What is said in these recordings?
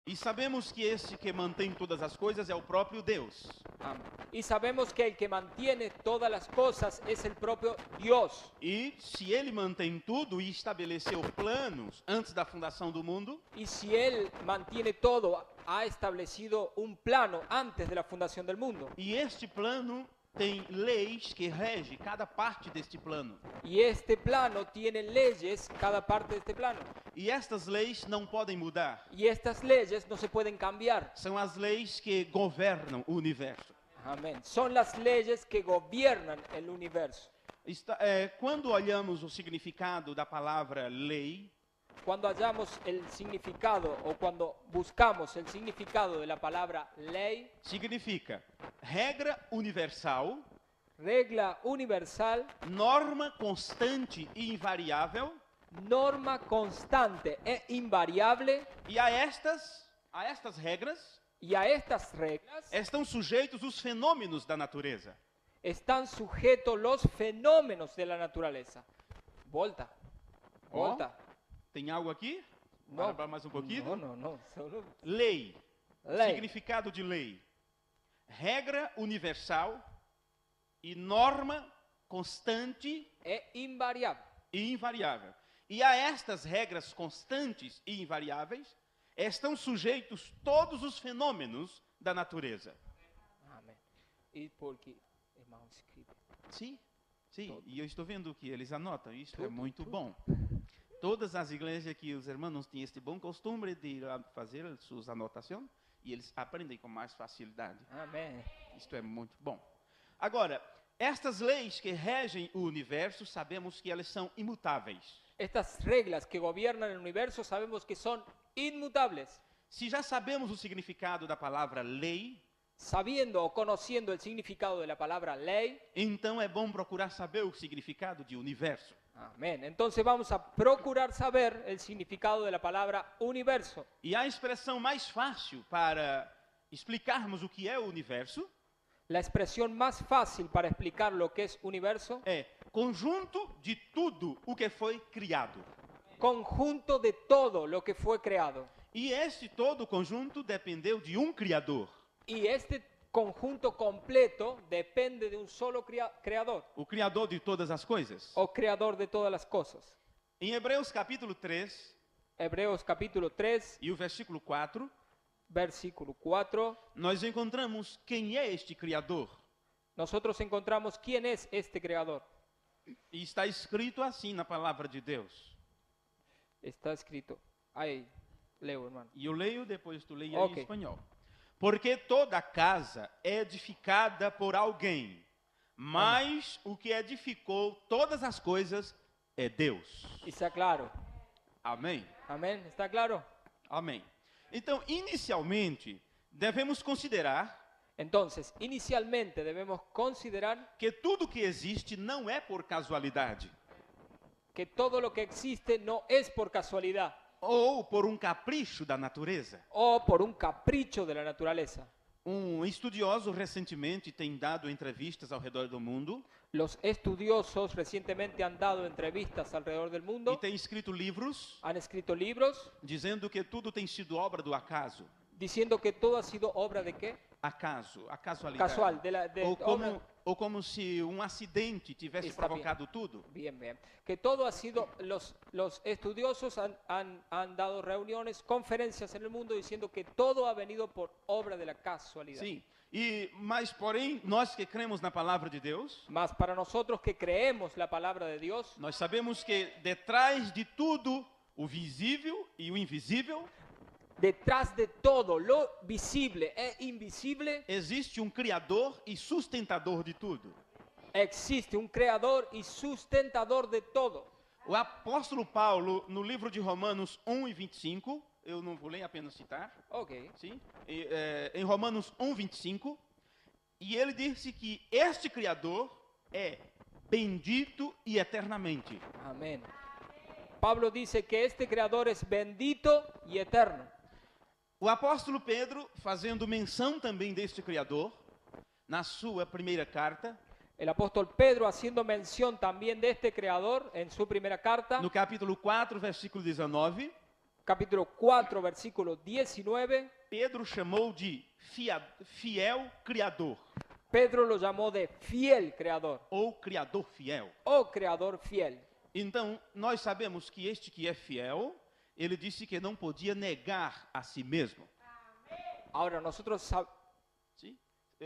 E sabemos que este que mantém todas as coisas é o próprio Deus. Amén. Y sabemos que el que mantiene todas las cosas es el propio Dios. E se ele mantém tudo e estabeleceu planos antes da fundação do mundo, Y si Él mantiene todo, ha establecido un plano antes de la fundación del mundo. e este plano tem leis que regem cada parte deste plano. Y este plano tiene leyes, cada parte de este plano. E estas leis não podem mudar. Y estas leyes no se pueden cambiar. São as leis que governam o universo. Amén. Son las leyes que gobiernan el universo. Quando olhamos o significado da palavra lei, Cuando hallamos el significado o cuando buscamos el significado de la palabra ley, significa regra universal, regla universal, norma constante e invariável, norma constante e invariable, e a estas regras y a estas reglas estão sujeitos os fenômenos da natureza. están sujetos los fenómenos de la naturaleza. Volta. Ó, Volta. tem algo aqui? Não. Para mais um pouquinho. No. Solo Lei. ley. Significado de lei. Regra universal e norma constante Es invariable. e invariável. E a estas regras constantes e invariáveis estão sujeitos todos os fenômenos da natureza. Amén. Y porque, hermano, escribe. Sim, sim. E eu estou vendo que eles anotam. Isso é Tudo, muito tudo. bom. Todas as igrejas que os irmãos têm este bom costume de ir a fazer suas anotações e eles aprendem com mais facilidade. Amén. Isto é muito bom. Agora, estas leis que regem o universo, sabemos que elas são imutáveis. Estas reglas que gobiernan el universo sabemos que son inmutables. Se já sabemos o significado da palavra lei, Sabiendo o conociendo el significado de la palabra ley, então é bom procurar saber o significado de universo. amén. Entonces vamos a procurar saber el significado de la palabra universo. E a expressão mais fácil para explicarmos o que é o universo La expresión más fácil para explicar lo que es universo, é conjunto de tudo o que foi criado. conjunto de todo lo que fue creado. E este todo conjunto dependeu de um Criador. Y este conjunto completo depende de un solo creador, O Criador de todas as coisas. o creador de todas las cosas. Em Hebreus capítulo 3 Hebreos capítulo 3, e o versículo 4, versículo 4, nós encontramos quem é este Criador. nosotros encontramos quién es este creador. E está escrito assim na palavra de Deus. Está escrito. Ahí, leo, hermano. E eu leio, depois tu leia Ok. em espanhol. Porque toda casa é edificada por alguém, mas o que edificou todas as coisas é Deus. Está claro. Amém? Amén. ¿Está claro? Amém. Então, inicialmente, devemos considerar Entonces, inicialmente debemos considerar que tudo que existe não é por casualidade que todo lo que existe no es por casualidad ou por um capricho da natureza. o por un capricho de la naturaleza. Estudioso recentemente tem dado entrevistas ao redor do mundo Los estudiosos recientemente han dado entrevistas alrededor del e mundo, tem escrito livros han escrito libros dizendo que tudo tem sido obra do acaso. diciendo que todo ha sido obra de qué? Acaso, a casualidade. Casual, ou como se um acidente tivesse Está provocado tudo. Bien, bien. Que todo ha sido, los estudiosos han dado reuniones, conferencias en el mundo diciendo que todo ha venido por obra de la casualidad. Sim. Mas porém, nós que cremos na palavra de Deus, Mas para nosotros que creemos la palabra de Dios, nós sabemos que detrás de tudo, o visível e o invisível, detrás de todo lo visible e invisible, existe um Criador e sustentador de tudo. existe un creador y sustentador de todo. O apóstolo Paulo, no livro de Romanos 1 e 25, eu não vou ler, apenas citar, Ok. sim? Em Romanos 1, 25, e ele disse que este Criador é bendito e eternamente. Amén. Pablo dice que este creador es bendito y eterno. O apóstolo Pedro, fazendo menção também deste Criador, na sua primeira carta, El apóstol Pedro haciendo mención también de este creador en su primera carta, no capítulo 4, versículo 19, capítulo 4, versículo 19, Pedro chamou de fiel criador, Pedro lo llamó de fiel creador ou criador fiel. o creador fiel. Então, nós sabemos que este que é fiel, ele disse que não podia negar a si mesmo. Ahora nosotros sabemos, Sim?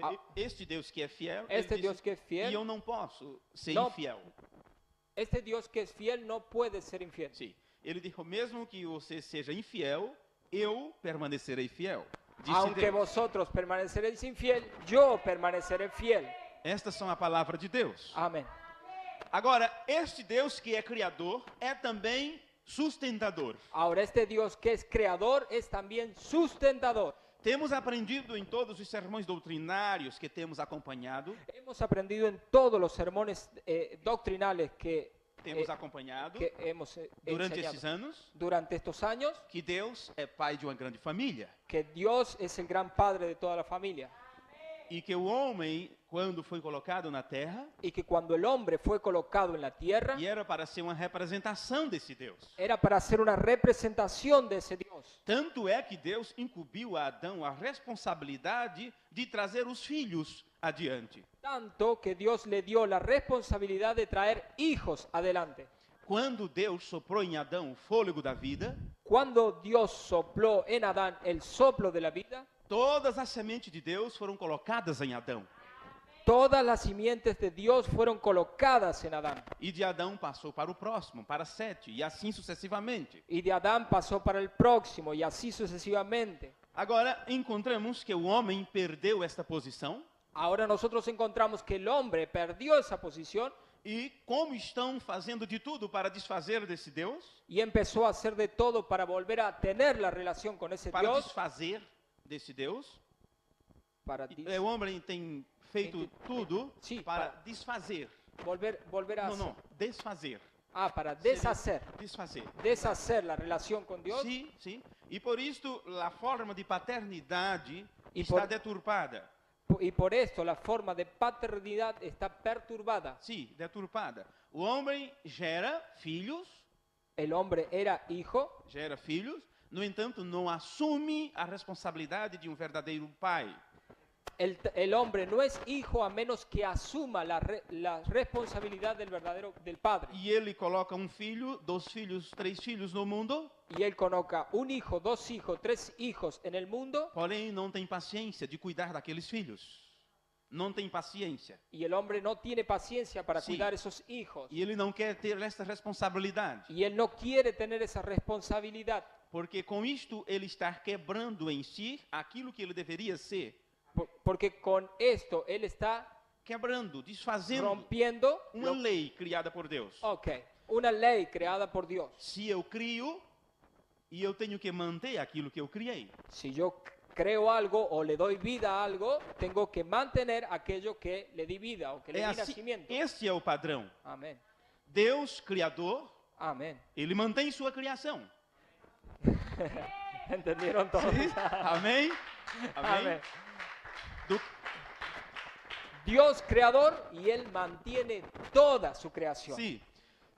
Ah. Este Deus que é fiel, este ele Dios disse, que es e fiel, eu não posso ser Não. infiel. este Dios que es fiel no puede ser infiel. Sim. Ele disse, mesmo que você seja infiel, eu permanecerei fiel. Disse Aunque Deus. vosotros permaneceréis infiel, yo permaneceré fiel. Estas são a palavra de Deus. Amén. Agora, este Deus que é criador é também sustentador. Ahora este Dios que es creador es también sustentador. Temos aprendido em todos os sermões doutrinários que temos acompanhado, Hemos aprendido en todos los sermones doctrinales que hemos durante enseñado esses anos, durante estos años, que Deus é pai de uma grande família que Dios es el gran padre de toda la familia e que o homem, quando foi colocado na terra, y que cuando el hombre fue colocado en la tierra e era para ser uma representação desse Deus. era para ser una representación de ese Dios. Tanto é que Deus incumbiu a Adão a responsabilidade de trazer os filhos adiante. Tanto que Dios le dio la responsabilidad de traer hijos adelante. Quando Deus soprou em Adão o fôlego da vida, Cuando Dios sopló en Adán el soplo de la vida, todas as sementes de Deus foram colocadas em Adão. todas las simientes de Dios fueron colocadas en Adán. E de Adão passou para o próximo, para Sete, e assim sucessivamente. Y de Adán pasó para el próximo y así sucesivamente. Agora, encontramos que o homem perdeu esta posição. Ahora nosotros encontramos que el hombre perdió esa posición E como estão fazendo de tudo para desfazer desse Deus, y empezó a hacer de todo para volver a tener la relación con ese para Dios. desfazer desse Deus, Para o homem tem feito tudo Sim, para para- desfazer. volver a Não, desfazer. para deshacer Desfazer. la relación con Dios. Sim, sim. E por isso a forma de paternidade E está por- deturpada. Y por esto la forma de paternidad está perturbada. Sim, deturpada. O homem gera filhos, El hombre era hijo, no entanto, não assume a responsabilidade de um verdadeiro pai. el hombre no es hijo a menos que asuma la responsabilidad del padre. E ele coloca um filho, 2 filhos, 3 filhos no mundo, Y él coloca un hijo, 2 hijos, 3 hijos en el mundo, porém não tem paciência de cuidar daqueles filhos. Não tem paciência. y el hombre no tiene paciencia para Sí. cuidar esos hijos. E ele não quer ter esta responsabilidade. Y él no quiere tener esa responsabilidad, Porque com isto ele está quebrando em si aquilo que ele deveria ser. porque con esto él está Quebrando, desfazendo rompiendo uma lei criada por Deus. una ley creada por Dios. Se eu crio e eu tenho que manter aquilo que eu criei. Si yo creo algo o le doy vida a algo, tengo que mantener aquello que le di vida o que le É di assim, nacimiento. este é o padrão. Amén. Deus, Criador, Amén. ele mantém sua criação. ¿Entendieron todos? Amém? Amén. Do- Dios creador y Él mantiene toda su creación. Sim.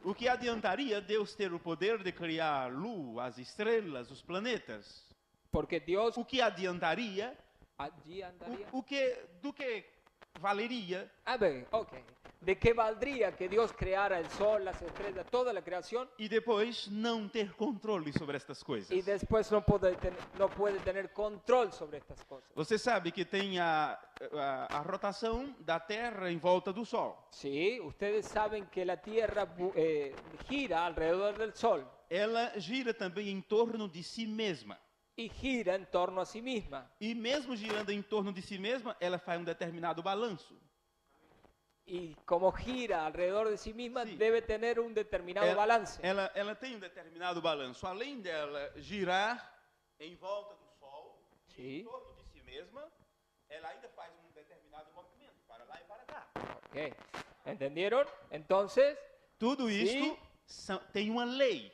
O que adiantaria Deus ter o poder de criar a lua, as estrelas, os planetas? Porque Dios O que adiantaria? allí andaría. Do que valeria A ver, ok. ¿De qué valdría que Dios creara el sol, las estrellas, toda la creación e depois não ter controle sobre estas coisas? y después no puede tener control sobre estas cosas? Você sabe que tem a rotação da Terra em volta do Sol. Sí, ustedes saben que la Tierra gira alrededor del Sol Ela gira também em torno de si mesma. y gira en torno a sí misma. E mesmo girando em torno de si mesma, ela faz um determinado balanço. Y como gira alrededor de sí misma, Sí. debe tener un determinado balance. Ela tem um determinado balanço. Além dela girar em volta do Sol, Sí. em torno de si mesma, ela ainda faz um determinado movimento para lá e para cá. Ok. ¿Entendieron? Entonces, Tudo Sí. isto tem uma lei.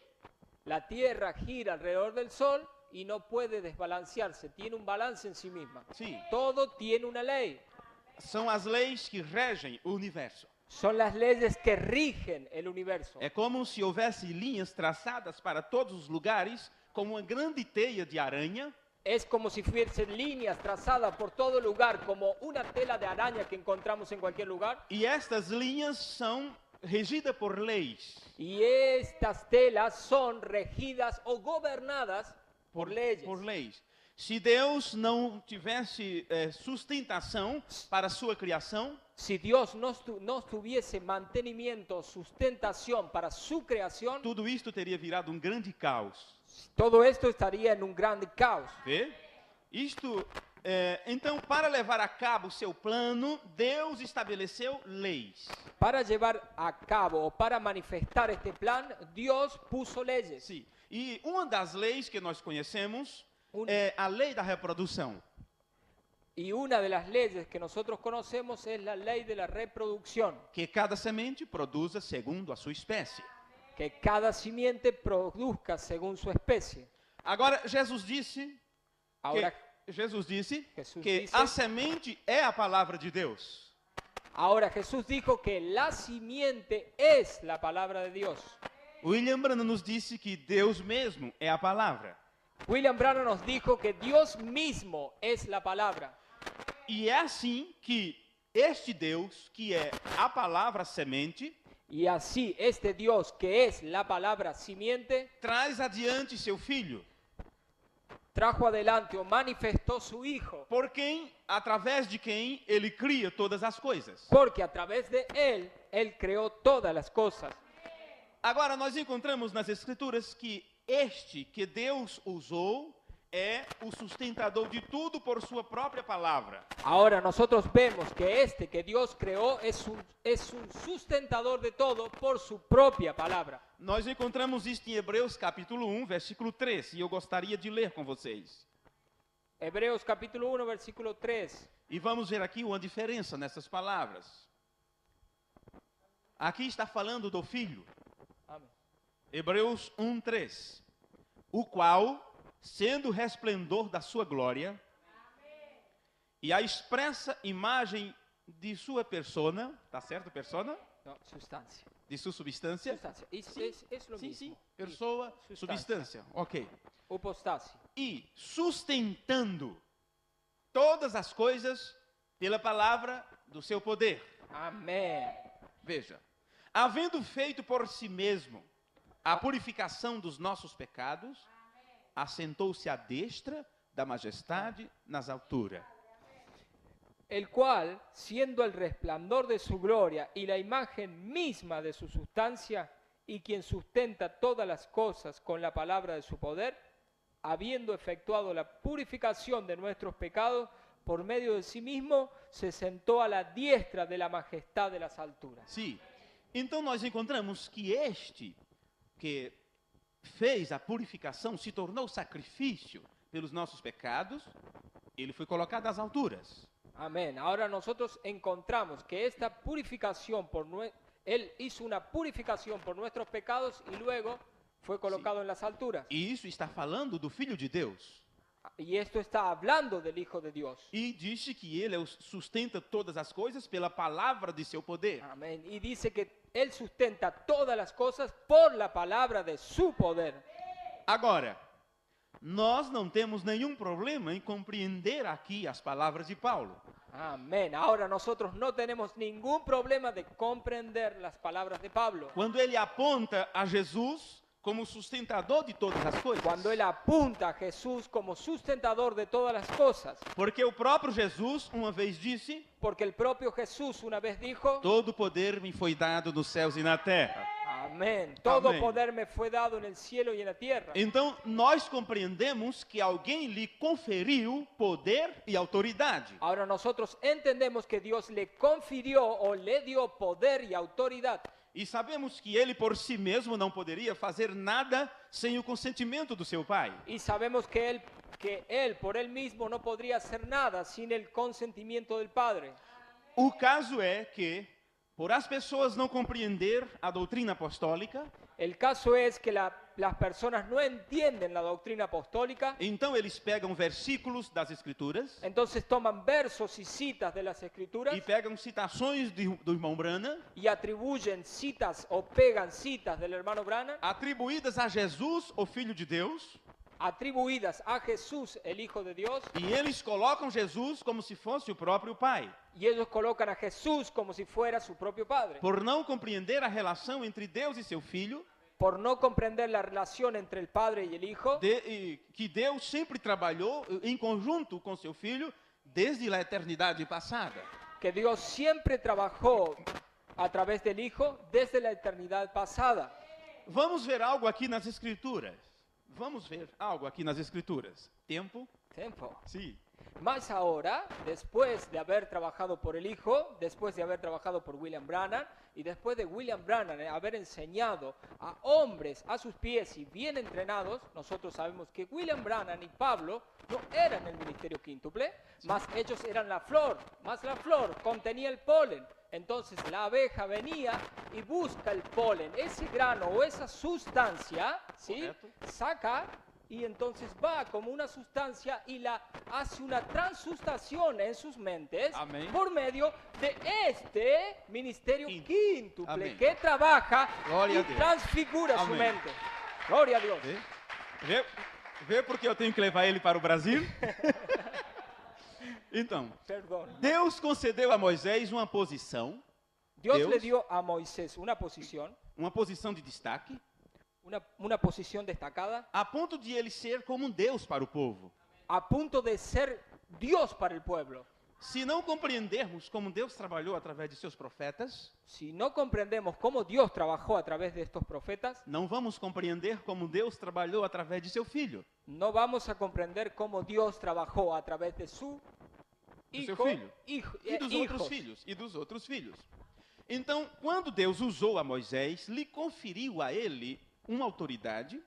la Tierra gira alrededor del Sol y no puede desbalancearse. Tiene un balance en sí misma. Sim. Todo tiene una ley. São as leis que regem o universo. Son las leyes que rigen el universo. É como se houvesse linhas traçadas para todos os lugares como uma grande teia de aranha, es como si fuesen líneas trazadas por todo lugar, como una tela de araña que encontramos en cualquier lugar. e estas linhas são regidas por leis. Y estas telas son regidas o gobernadas por leyes. Por leis. Se Deus não tivesse sustentação para a sua criação, Si Dios no tuviese mantenimiento, sustentación para su creación, tudo isto teria virado um grande caos. todo esto estaría en un gran caos. Vê? Isto, então, para levar a cabo o seu plano, Deus estabeleceu leis. Para llevar a cabo o para manifestar este plan, Dios puso leyes. Sim. E uma das leis que nós conhecemos é a lei da reprodução. Y una de las leyes que nosotros conocemos es la ley de la reproducción, Que cada semente produza segundo a sua espécie. que cada simiente produzca según su especie. Agora, Jesus disse Ahora, Jesus disse Jesus que disse- a semente é a palavra de Deus. ahora Jesús dijo que la simiente es la palabra de Dios. William Branham nos disse que Deus mesmo é a palavra. William Branham nos dijo que Dios mismo es la palabra. E é assim que este Deus, que é a palavra semente, Y así este Dios que es la palabra simiente, traz adiante seu filho, trajo adelante o manifestó su Hijo, por quem, através de quem ele cria todas as coisas. porque a través de Él creó todas las cosas. Agora, nós encontramos nas Escrituras que este que Deus usou é o sustentador de tudo por sua própria palavra. Ahora nosotros vemos que este que Dios creó es un sustentador de todo por su propia palabra. Nós encontramos isto em Hebreus capítulo 1, versículo 3, e eu gostaria de ler com vocês. Hebreos capítulo 1, versículo 3. E vamos ver aqui uma diferença nessas palavras. Aqui está falando do Filho. Amén. Hebreus 1, 3. O qual, sendo o resplendor da sua glória e a expressa imagem de sua persona, tá certo, persona? No, sustancia. De sua substância? Sustancia. Sim, Es lo sim, mismo. sim. Pessoa, substância. Ok. Upostasia. E sustentando todas as coisas pela palavra do seu poder. Amén. Veja, havendo feito por si mesmo a purificação dos nossos pecados, assentou-se à destra da majestade nas alturas. El cual, siendo el resplandor de su gloria y la imagen misma de su sustancia, y quien sustenta todas las cosas con la palabra de su poder, habiendo efectuado la purificación de nuestros pecados por medio de sí mismo, se sentó a la diestra de la majestad de las alturas. Sim. Então nós encontramos que este que fez a purificação, se tornou sacrifício pelos nossos pecados, ele foi colocado às alturas. Amén. Ahora nosotros encontramos que esta purificación Él hizo una purificación por nuestros pecados y luego fue colocado en las alturas. E isso está falando do Filho de Deus. Y esto está hablando del Hijo de Dios. E disse que ele sustenta todas as coisas pela palavra de seu poder. Amén. Y dice que Él sustenta todas las cosas por la palabra de su poder. Agora, nós não temos nenhum problema em compreender aqui as palavras de Paulo. Amén. Ahora nosotros no tenemos ningún problema de comprender las palabras de Pablo. Quando ele aponta a Jesus como sustentador de todas as coisas. Cuando Él apunta a Jesús como sustentador de todas las cosas. Porque o próprio Jesus uma vez disse: Porque el propio Jesús una vez dijo: todo poder me foi dado nos céus e na terra. Amén. Todo Amén. poder me fue dado en el cielo y en la tierra. Então, nós compreendemos que alguém lhe conferiu poder e autoridade. Ahora nosotros entendemos que Dios le confirió o le dio poder y autoridad. E sabemos que ele por si mesmo não poderia fazer nada sem o consentimento do seu pai. Y sabemos que él por él mismo no podría hacer nada sin el consentimiento del Padre. O caso é que, por as pessoas não compreender a doutrina apostólica, El caso es que las personas no entienden la doctrina apostólica, então eles pegam versículos das Escrituras entonces toman versos y citas de las Escrituras e pegam citações do irmão Branham, y atribuyen citas o pegan citas del hermano Branham, atribuídas a Jesus, o Filho de Deus, atribuidas a Jesús, el Hijo de Dios, e eles colocam Jesus como se fosse o próprio Pai, y ellos colocan a Jesús como si fuera su propio Padre. por não compreender a relação entre Deus e seu Filho, Por no comprender la relación entre el Padre y el Hijo, que Deus sempre trabalhou em conjunto com seu Filho desde a eternidade passada. que Dios siempre trabajó a través del Hijo desde la eternidad pasada. Vamos ver algo aqui nas Escrituras. Vamos ver algo aqui nas Escrituras. Tempo? Tiempo. Sim. Más ahora, después de haber trabajado por el Hijo, después de haber trabajado por William Branham, y después de William Branham haber enseñado a hombres a sus pies y bien entrenados, nosotros sabemos que William Branham y Pablo no eran el ministerio quíntuple, más ellos eran la flor, más la flor contenía el polen. Entonces la abeja venía y busca el polen, ese grano o esa sustancia, ¿sí? Correcto. Saca y entonces va como una sustancia y la hace una transustación en sus mentes Amén. por medio de este ministerio quíntuple Amén. que trabaja Glória y a Deus. transfigura su Amén. mente. Gloria a Dios. Vê porque eu tenho que levar ele para o Brasil? Então, Perdón. Deus concedeu a Moisés uma posição, Dios Deus. le dio a Moisés una posición de destaque, una posición destacada, a ponto de ele ser como um Deus para o povo. a punto de ser Dios para el pueblo. Se não compreendermos como Deus trabalhou através de seus profetas, Si no comprendemos cómo Dios trabajó a través de estos profetas, não vamos compreender como Deus trabalhou através de seu Filho. no vamos a comprender cómo Dios trabajó a través de su Do seu hijo, filho. E dos outros hijos. filhos. E dos outros filhos. Então, quando Deus usou a Moisés, lhe conferiu a ele uma autoridade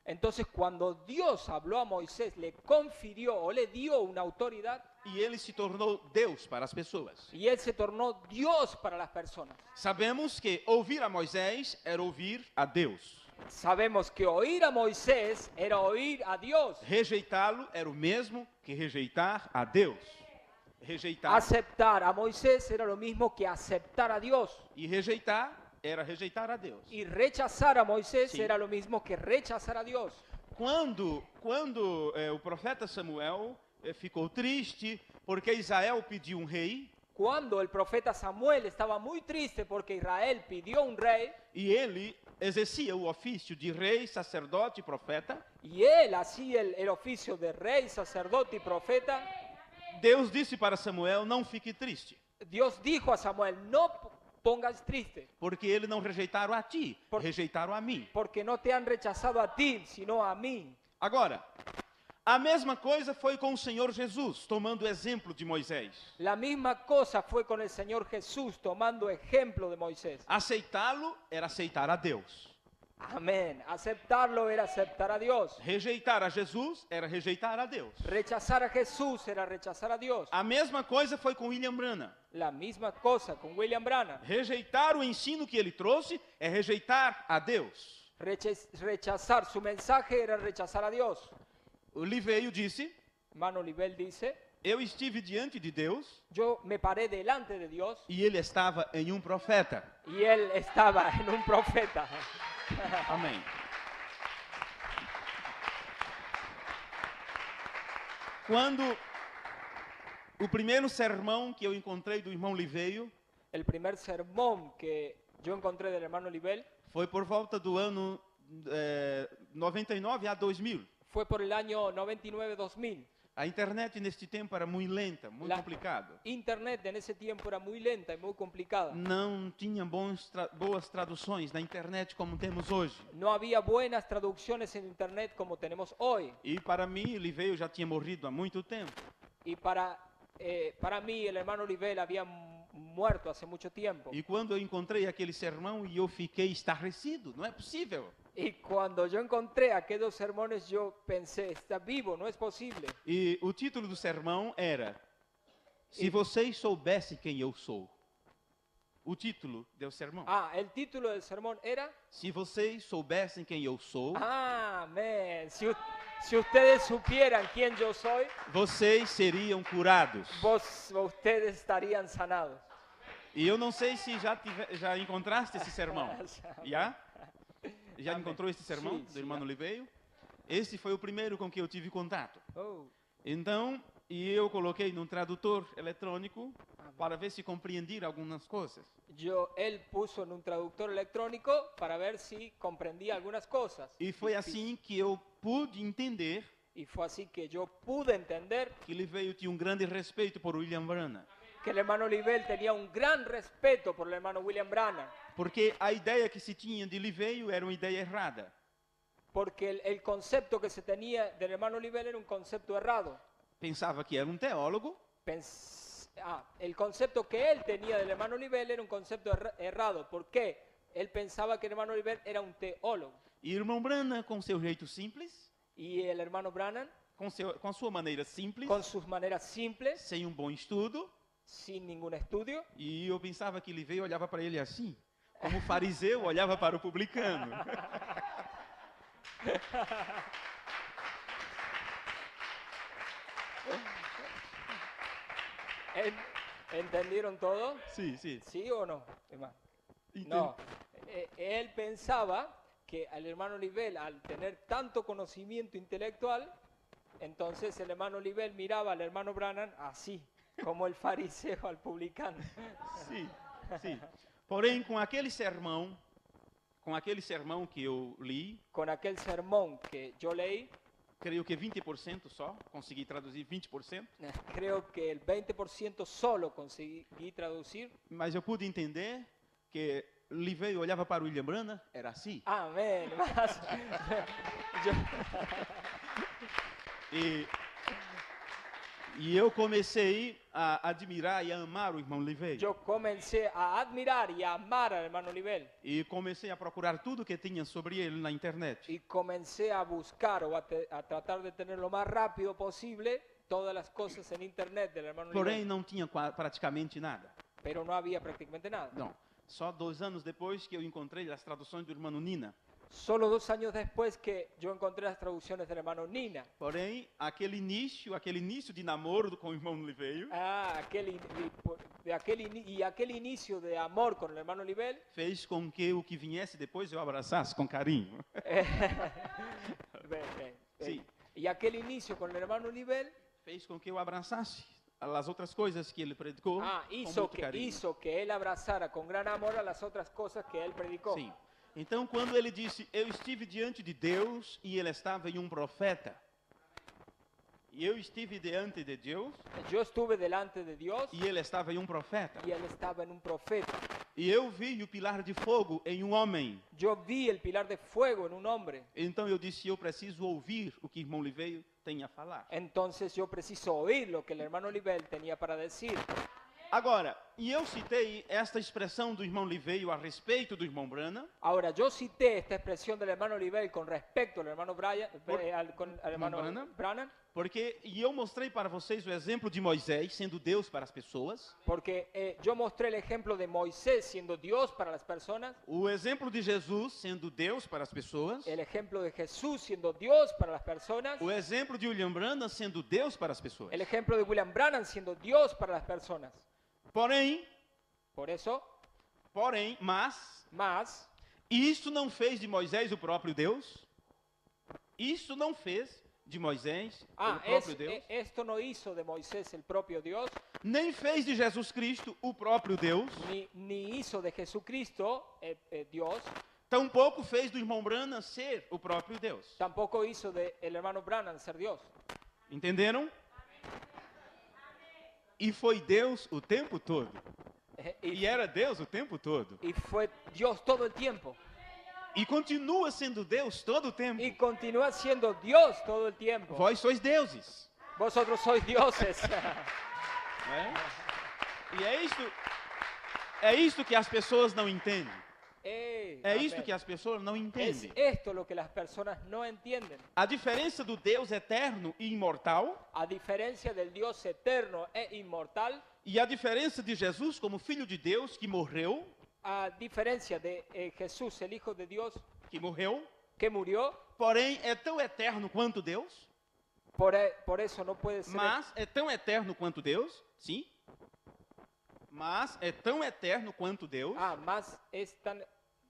Entonces, cuando Dios habló a Moisés, le confirió o le dio una autoridad e ele se tornou Deus para as pessoas. y él se tornó Dios para las personas. Sabemos que ouvir a Moisés era ouvir a Deus. Sabemos que oír a Moisés era oír a Dios. Rejeitá-lo era o mesmo que rejeitar a Deus. Rejeitar Aceptar a Moisés era lo mismo que aceptar a Dios. e rejeitar era rejeitar a Deus. Y rechazar a Moisés Sí. era lo mismo que rechazar a Dios. Quando o profeta Samuel ficou triste porque Israel pediu um rei Cuando el profeta Samuel estaba muy triste porque Israel pidió un rey e ele exercia o ofício de rei, sacerdote e profeta, y él hacía el oficio de rey, sacerdote y profeta, Deus disse para Samuel: não fique triste, Dios dijo a Samuel, no pongas triste, porque eles não rejeitaram a ti, Por- rejeitaram a mim. porque no te han rechazado a ti, sino a mí. Agora, a mesma coisa foi com o Senhor Jesus, tomando o exemplo de Moisés. La misma cosa fue con el Señor Jesús, tomando ejemplo de Moisés. Aceitá-lo era aceitar a Deus. Amén. Aceptarlo era aceptar a Dios. Rejeitar a Jesus era rejeitar a Deus. Rechazar a Jesús era rechazar a Dios. A mesma coisa foi com William Branham. La misma cosa con William Branham. Rejeitar o ensino que ele trouxe é rejeitar a Deus. Rechazar su mensaje era rechazar a Dios. O Liveio disse: Hermano Olivel dice, eu estive diante de Deus yo me paré delante de Dios e ele estava em um profeta. y él estaba en un profeta. Amém. Quando o primeiro sermão que eu encontrei do irmão Liveio El primer sermón que yo encontré del hermano Olivel foi por volta do ano 99 a 2000. fue por el año 99-2000. A internet neste tempo era muito lenta, muito La complicado. internet en ese tiempo era muy lenta y muy complicada. Não tinha boas traduções na internet como temos hoje. No había buenas traducciones en internet como tenemos hoy. E para mim, Liveio já tinha morrido há muito tempo. Y para mí el hermano Olivel había muerto hace mucho tiempo. E quando eu encontrei aquele sermão, eu fiquei estarrecido. Não é possível. Y cuando yo encontré aquellos sermones yo pensé, está vivo, no es posible. E o título do sermão era: Se vocês soubessem quem eu sou. O título do sermão. El título del sermón era, Se vocês soubessem quem eu sou, amén. Si ustedes supieran quién yo soy, vocês seriam curados. ustedes estarían sanados. E eu não sei se já encontraste esse sermão. Já? Já Amém. encontrou esse sermão Sim, do sim, irmão já. Liveio? Esse foi o primeiro com que eu tive contato. Oh, Então, eu coloquei num tradutor eletrônico para ver se compreendia algumas coisas. él puso en un traductor electrónico para ver si comprendía algunas cosas. E foi assim que eu pude entender Y fue así que yo pude entender que Liveio tinha grande respeito por William Branham. que el hermano Livel tenía un gran respeto por el hermano William Branham, Porque a ideia que se tinha de Liveio era uma ideia errada. porque el concepto que se tenía del hermano Livel era un concepto errado. Pensava que era um teólogo, El concepto que él tenía del hermano Livel era un concepto errado. ¿Por qué? Él pensaba que el hermano Livel era un teólogo. e irmão Branham, com seu jeito simples, Y el hermano Branham, com sua maneira simples, con sus maneras simples, sem bom estudo, sin ningún estudio, e eu pensava que Liveio olhava para ele assim, como o fariseu olhava para o publicano. ¿entendieron todo? Sim, sim. ¿Sí o no, hermano? No, él pensaba que al hermano Livel, al tener tanto conocimiento intelectual, entonces el hermano Livel miraba al hermano Branham así, como el fariseo al publicano. Sim, sim. Porém, com aquele sermão que eu li, Con aquel sermón que yo leí, creio que 20% só, consegui traduzir 20%, creo que el 20% solo conseguí traducir. mas eu pude entender que Liveio olhava para o William Branham, era assim. Amén. Mas, yo- E eu comecei a admirar e a amar o irmão Liveio. yo comencé a admirar y a amar al hermano Livel. E comecei a procurar tudo que tinha sobre ele na internet. Y comencé a buscar o a tratar de tener lo más rápido posible todas las cosas en internet del hermano Porém, Livel. não tinha praticamente nada. Pero no había prácticamente nada. Não. Só 2 anos depois que eu encontrei as traduções do irmão Nina. Solo 2 años después que yo encontré las traducciones del hermano Nina. Porém, aquele início de namoro com o irmão Liveio Aquel inicio de amor con el hermano Livel fez com que o que viesse depois eu abraçasse com carinho. Sim. y aquel inicio con el hermano Livel Fez com que eu abraçasse as outras coisas que ele predicou com hizo muito carinho. que él abrazara con gran amor a las otras cosas que él predicó. Sim. Então, quando ele disse, eu estive diante de Deus e ele estava em um profeta. E eu estive diante de Deus Yo estuve delante de Dios e ele estava em um profeta. y él estaba en un profeta. E eu vi o pilar de fogo em um homem. Yo vi el pilar de fuego en un hombre. Então eu disse, eu preciso ouvir o que o irmão Liveio tem a falar. Entonces yo preciso oír lo que el hermano Livel tenía para decir. Agora, e eu citei esta expressão do irmão Liveio a respeito do irmão Branham, Ahora, yo cité esta expresión del hermano Livel con respecto al hermano al hermano Branham, porque eu mostrei para vocês o exemplo de Moisés sendo Deus para as pessoas, porque yo mostré el ejemplo de Moisés siendo Dios para las personas, o exemplo de Jesus sendo Deus para as pessoas, el ejemplo de Jesús siendo Dios para las personas, o exemplo de William Branham sendo Deus para as pessoas. el ejemplo de William Branham siendo Dios para las personas. Porém, Por eso, mas, isso não fez de Moisés o próprio Deus? Isso não fez de Moisés o próprio Deus? esto no hizo de Moisés el propio Dios, Nem fez de Jesus Cristo o próprio Deus? ni hizo de Jesucristo Dios, Tampouco fez do irmão Branham ser o próprio Deus. tampoco hizo de el hermano Branham ser Dios. Entenderam? E foi Deus o tempo todo. E era Deus o tempo todo. Y fue Dios todo el tiempo. E continua sendo Deus todo o tempo. Y continúa siendo Dios todo el tiempo. Vós sois deuses. Vosotros sois dioses. Né? E é isto que as pessoas não entendem. É isto que as pessoas não Es entendem. esto lo que las personas no entienden. A diferença do Deus eterno e imortal A diferencia del Dios eterno e inmortal, e a diferença de Jesus como Filho de Deus que morreu, a diferencia de Jesús, el Hijo de Dios, que murió, porém é tão eterno quanto Deus, por eso no puede ser. mas é tão eterno quanto Deus, sim. Mas é tão eterno quanto Deus, Más es tan,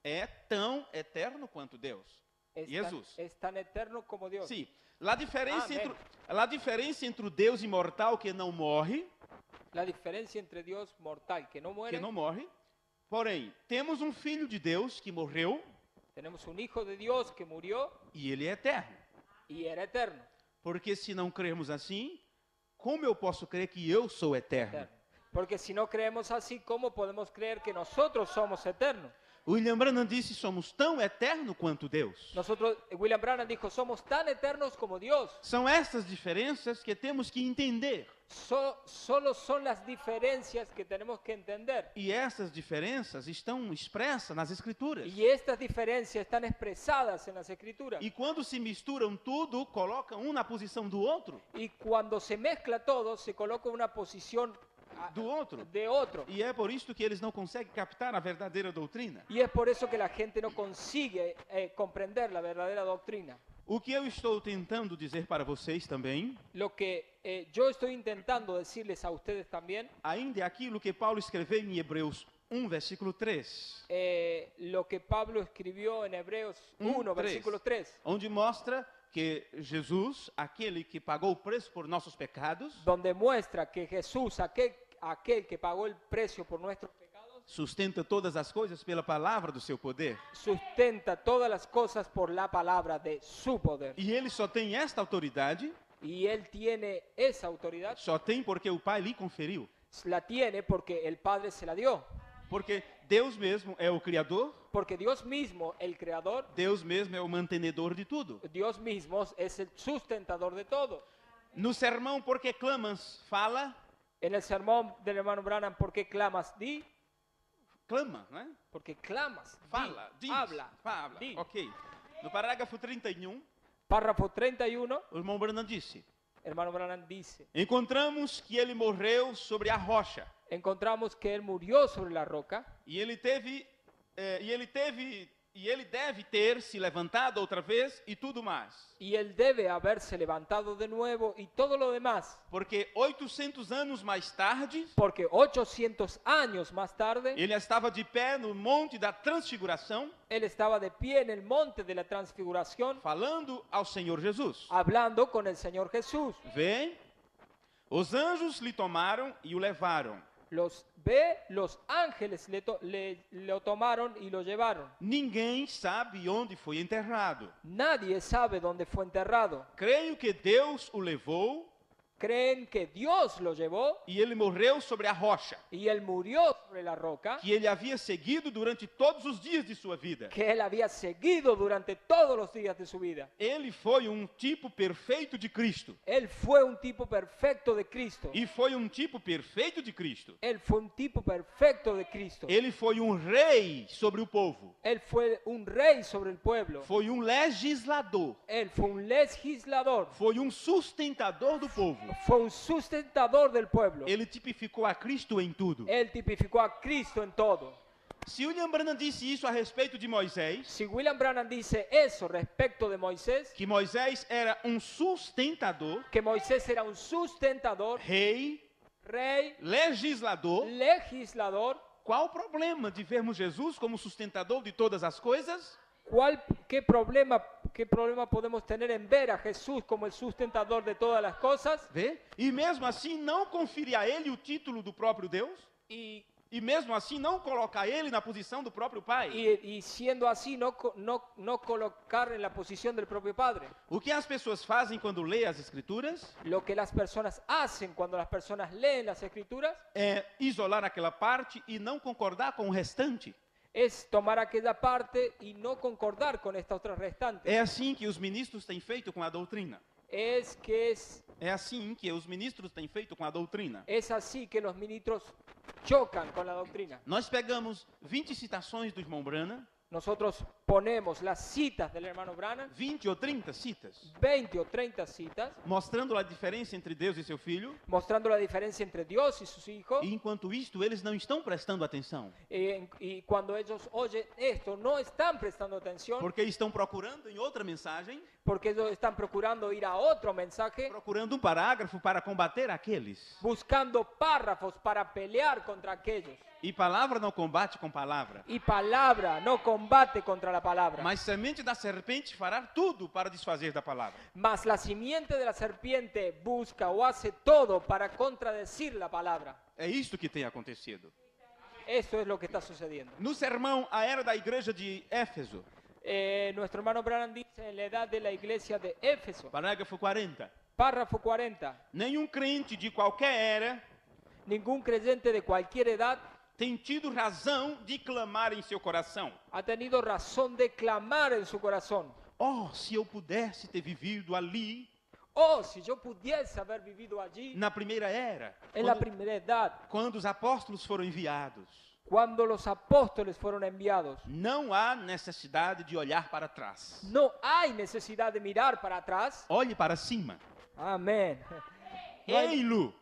é tão eterno quanto Deus. Jesus. Es tan eterno como Dios. Sim. A diferença Amém. entre o Deus imortal que não morre, La diferencia entre Dios mortal que no muere, porém, temos um filho de Deus que morreu tenemos un hijo de Dios que murió e ele é eterno. y era eterno. Porque se não crermos assim, como eu posso crer que eu sou eterno? Eterno. Porque si no creemos así, ¿cómo podemos creer que nosotros somos eternos? William Branham disse: somos tão eternos quanto Deus. William Branham dijo, somos tan eternos como Dios. São essas diferenças que temos que entender. Solo son las diferencias que tenemos que entender. E essas diferenças estão expressas nas Escrituras. Y estas diferencias están expresadas en las Escrituras. E quando se misturam tudo, colocam um na posição do outro. Y cuando se mezcla todo, se coloca una posición Do outro. de otro. E é por isso que eles não conseguem captar a verdadeira doutrina. Y es por eso que la gente no consigue comprender la verdadera doctrina. O que eu estou tentando dizer para vocês também, Lo que yo estoy intentando decirles a ustedes también, ainda é aquilo que Paulo escreveu em Hebreus 1, versículo 3, lo que Pablo escribió en Hebreos 1, versículo 3, onde mostra que Jesus, aquele que pagou o preço por nossos pecados, donde muestra que Jesús, aquel que pagó el precio por nuestros pecados, sustenta todas as coisas pela palavra do seu poder. sustenta todas las cosas por la palabra de su poder. E ele só tem esta autoridade, Y él tiene esa autoridad, só tem porque o Pai lhe conferiu. la tiene porque el Padre se la dio. Porque Deus mesmo é o Criador, Porque Dios mismo, el creador, Deus mesmo é o mantenedor de tudo. Dios mismo es el sustentador de todo. No sermão Por que Clamas, fala, En el sermón del hermano Branham, ¿por qué clamas? Di, clama, né? porque clamas. Di, Fala, diz, habla. fala. Di. Ok. No parágrafo 31, Párrafo 31, o irmão Branham disse: hermano Branham dice, encontramos que ele morreu sobre a rocha. encontramos que él murió sobre la roca E ele deve ter se levantado outra vez e tudo mais. y él debe haberse levantado de nuevo y todo lo demás. Porque 800 anos mais tarde, Porque 800 años más tarde, ele estava de pé no monte da transfiguração, él estaba de pie en el monte de la transfiguración falando ao Senhor Jesus. hablando con el Señor Jesús. Vê, os anjos lhe tomaram e o levaram. Los ángeles lo tomaron y lo llevaron. Ninguém sabe onde foi enterrado. Nadie sabe dónde fue enterrado. Creio que Deus o levou Creen que Dios lo llevó e ele morreu sobre a rocha, y él murió sobre la roca que ele havia seguido durante todos os dias de sua vida. que él había seguido durante todos los días de su vida. Ele foi um tipo perfeito de Cristo. Él fue un tipo perfecto de Cristo. E foi um tipo perfeito de Cristo. Él fue un tipo perfecto de Cristo. Ele foi um rei sobre o povo. Él fue un rey sobre el pueblo. Foi um legislador. Él fue un legislador. Foi um sustentador do povo. Fue un sustentador del pueblo. Ele tipificou a Cristo em tudo. Él tipificó a Cristo en todo. Se William Branham disse isso a respeito de Moisés, Si William Branham dice eso respecto de Moisés, que Moisés era um sustentador, que Moisés era un sustentador, rei, rey, legislador, legislador, qual o problema de vermos Jesus como sustentador de todas as coisas? ¿qué problema podemos tener en ver a Jesús como el sustentador de todas las cosas? Vê? E mesmo assim não conferir a ele o título do próprio Deus? Y, E mesmo assim não colocar ele na posição do próprio Pai? y siendo así, no colocar en la posición del propio Padre. O que as pessoas fazem quando lêem as Escrituras Lo que las personas hacen cuando las personas leen las Escrituras é isolar aquela parte e não concordar com o restante. es tomar aquella parte y no concordar con esta otra restante. É assim que os ministros têm feito com a doutrina. É assim que os ministros têm feito com a doutrina. Es así que los ministros chocan con la doctrina. Nós pegamos 20 citações do irmão Branham, Nosotros ponemos las citas del hermano Branham, 20 ou 30 citas, 20 o 30 citas, mostrando a diferença entre Deus e seu Filho, mostrando la diferencia entre Dios y sus hijos. e enquanto isto eles não estão prestando atenção, Y cuando ellos oyen esto, no están prestando atención porque estão procurando em outra mensagem, porque ellos están procurando ir a otro mensaje, procurando um parágrafo para combater aqueles. buscando párrafos para pelear contra aquellos. E palavra não combate com palavra. Y palabra no combate combate contra la palabra. Mas semente da serpente fará tudo para desfazer da palavra. Mas la simiente de la serpiente busca o hace todo para contradecir la palabra. É isto que tem acontecido. Eso es lo que está sucediendo. No sermão A Era da Igreja de Éfeso, Nuestro hermano Branham dice en la edad de la iglesia de Éfeso, parágrafo 40. párrafo 40, Nenhum crente de qualquer era ningún creyente de cualquier edad tem tido razão de clamar em seu coração: ha tenido razón de clamar en su corazón. oh, se eu pudesse ter vivido ali Oh, si yo pudiese haber vivido allí na primeira era, en la primera edad, quando os apóstolos foram enviados. cuando los apóstoles fueron enviados. Não há necessidade de olhar para trás. No hay necesidad de mirar para atrás. Olhe para cima. Amén. No hay- Ei-lo,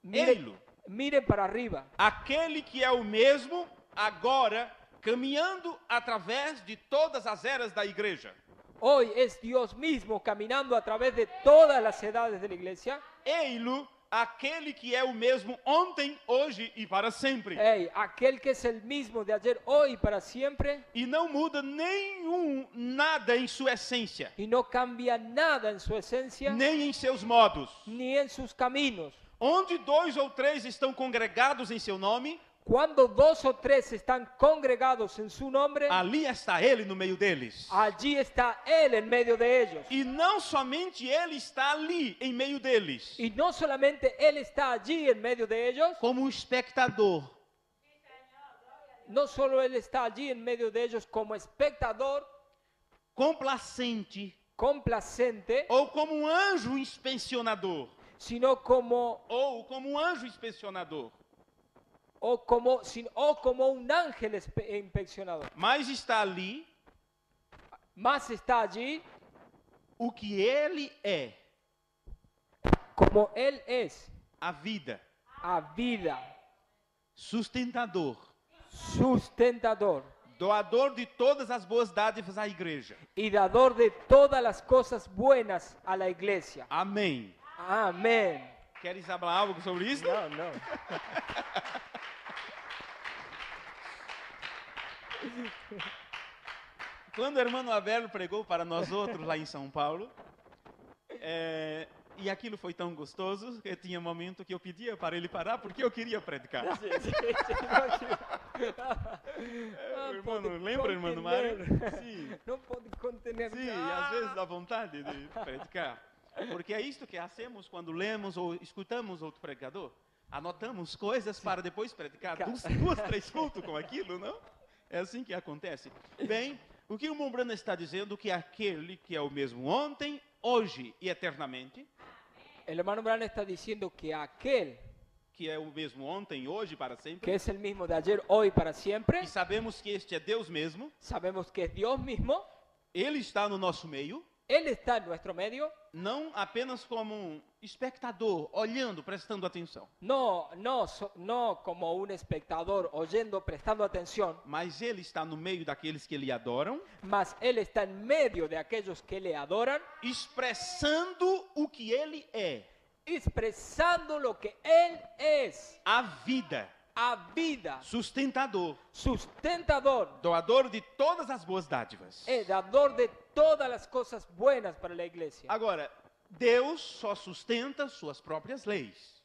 miren, ei-lo, miren para arriba. aquele que é o mesmo agora, caminhando através de todas as eras da igreja. Hoy es Dios mismo caminando a través de todas las edades de la iglesia. Ei-lo, aquele que é o mesmo ontem, hoje e para sempre. Hey, aquel que es el mismo de ayer, hoy y para siempre, E não muda nada em sua essência, y no cambia nada en su esencia nem em seus modos. ni en sus caminos. Onde 2 ou 3 estão congregados em seu nome, Cuando 2 o 3 están congregados en su nombre, ali está ele no meio deles. allí está Él en medio de ellos. E não somente ele está ali em meio deles, Y no solamente Él está allí en medio de ellos, como um espectador, no solo Él está allí en medio de ellos como espectador, complacente, complacente, ou como um anjo inspecionador, sino como, ou como um anjo inspecionador, o como un ángel inspeccionador. mas está ali Más está allí o que ele é, como Él es, a vida, a vida, sustentador, sustentador doador de todas as boas dádivas à igreja. y dador de todas las cosas buenas a la iglesia. Amém. Amén. Queres falar algo sobre isso? No, no. Quando o irmão Abel pregou para nós outros lá em São Paulo, e aquilo foi tão gostoso que tinha um momento que eu pedia para ele parar porque eu queria predicar. Sí, sí, sí, Irmão, lembra, irmão Mário? Sim, No puedo contener. sim, às vezes dá vontade de predicar. Porque é isto que fazemos quando lemos ou escutamos outro pregador. Anotamos coisas para depois predicar. Duas, 3 cultos com aquilo, não? É assim que acontece. Bem, o que o irmão Branham está dizendo que aquele que é o mesmo ontem, hoje e eternamente, El hermano Branham está diciendo que aquel que é o mesmo ontem, hoje e para que sempre, es el mismo de ayer, hoy y para siempre, e sabemos que este é Deus mesmo, sabemos que es Dios mismo, ele está no nosso meio, Él está en nuestro medio, não apenas como um espectador, olhando, prestando atenção, no como un espectador oyendo, prestando atención, mas ele está no meio daqueles que lhe adoram, mas Él está en medio de aquellos que le adoran, expressando o que ele é, expresando lo que Él es, a vida, a vida, sustentador, sustentador, doador de todas as boas dádivas. dador de todas las cosas buenas para la iglesia. Agora, Deus só sustenta suas próprias leis,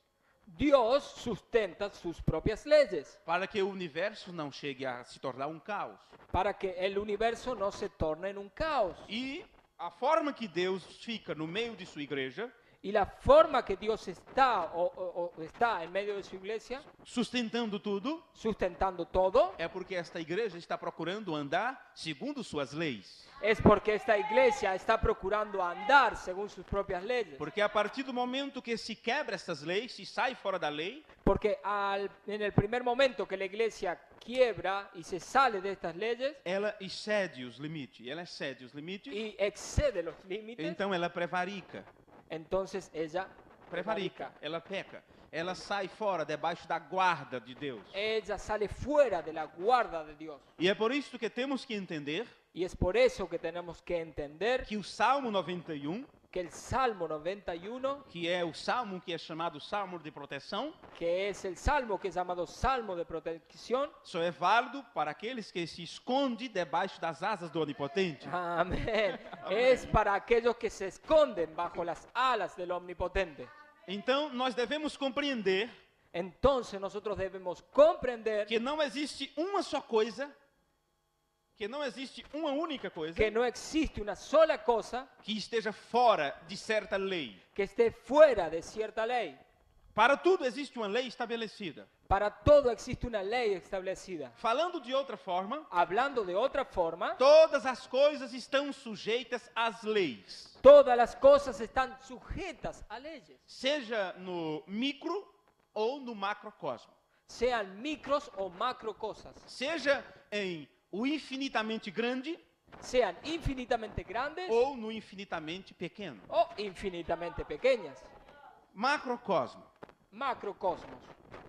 Dios sustenta sus propias leyes para que o universo não chegue a se tornar um caos. para que el universo no se torne en un caos. E a forma que Deus fica no meio de sua igreja, Y la forma que Dios está o está en medio de su iglesia, sustentando tudo, sustentando todo, é porque esta igreja está procurando andar segundo suas leis. es porque esta iglesia está procurando andar según sus propias leyes. Porque a partir do momento que se quebra estas leis, se sai fora da lei, Porque en el primer momento que la iglesia quiebra y se sale de estas leyes ela excede os limites. Ela excede os limites, y excede los límites, então ela prevarica. entonces ella Prevarica, ela peca. Ela sai fora, debaixo da guarda de Deus. ella sale fuera de la guarda de Dios. E é por isso que temos que entender Y es por eso que tenemos que entender que o Salmo 91 que el Salmo 91, que é o salmo que é chamado Salmo de Proteção, que es el Salmo que es llamado Salmo de protección, só é válido para aqueles que se escondem debaixo das asas do Onipotente. amén, es para aquellos que se esconden bajo las alas del Omnipotente. Então, nós devemos compreender Entonces nosotros debemos comprender que não existe uma só coisa, que não existe uma única coisa que no existe una sola cosa que esteja fora de certa lei. que esté fuera de cierta ley. Para tudo existe uma lei estabelecida. Para todo existe una ley establecida. Falando de outra forma, Hablando de otra forma, todas as coisas estão sujeitas às leis. todas las cosas están sujetas a leyes, Seja no micro ou no macrocosmo. sean micros o macro cosas, Seja em o infinitamente grande sean infinitamente grandes ou no infinitamente pequeno. o infinitamente pequeñas. Macrocosmo, Macrocosmos,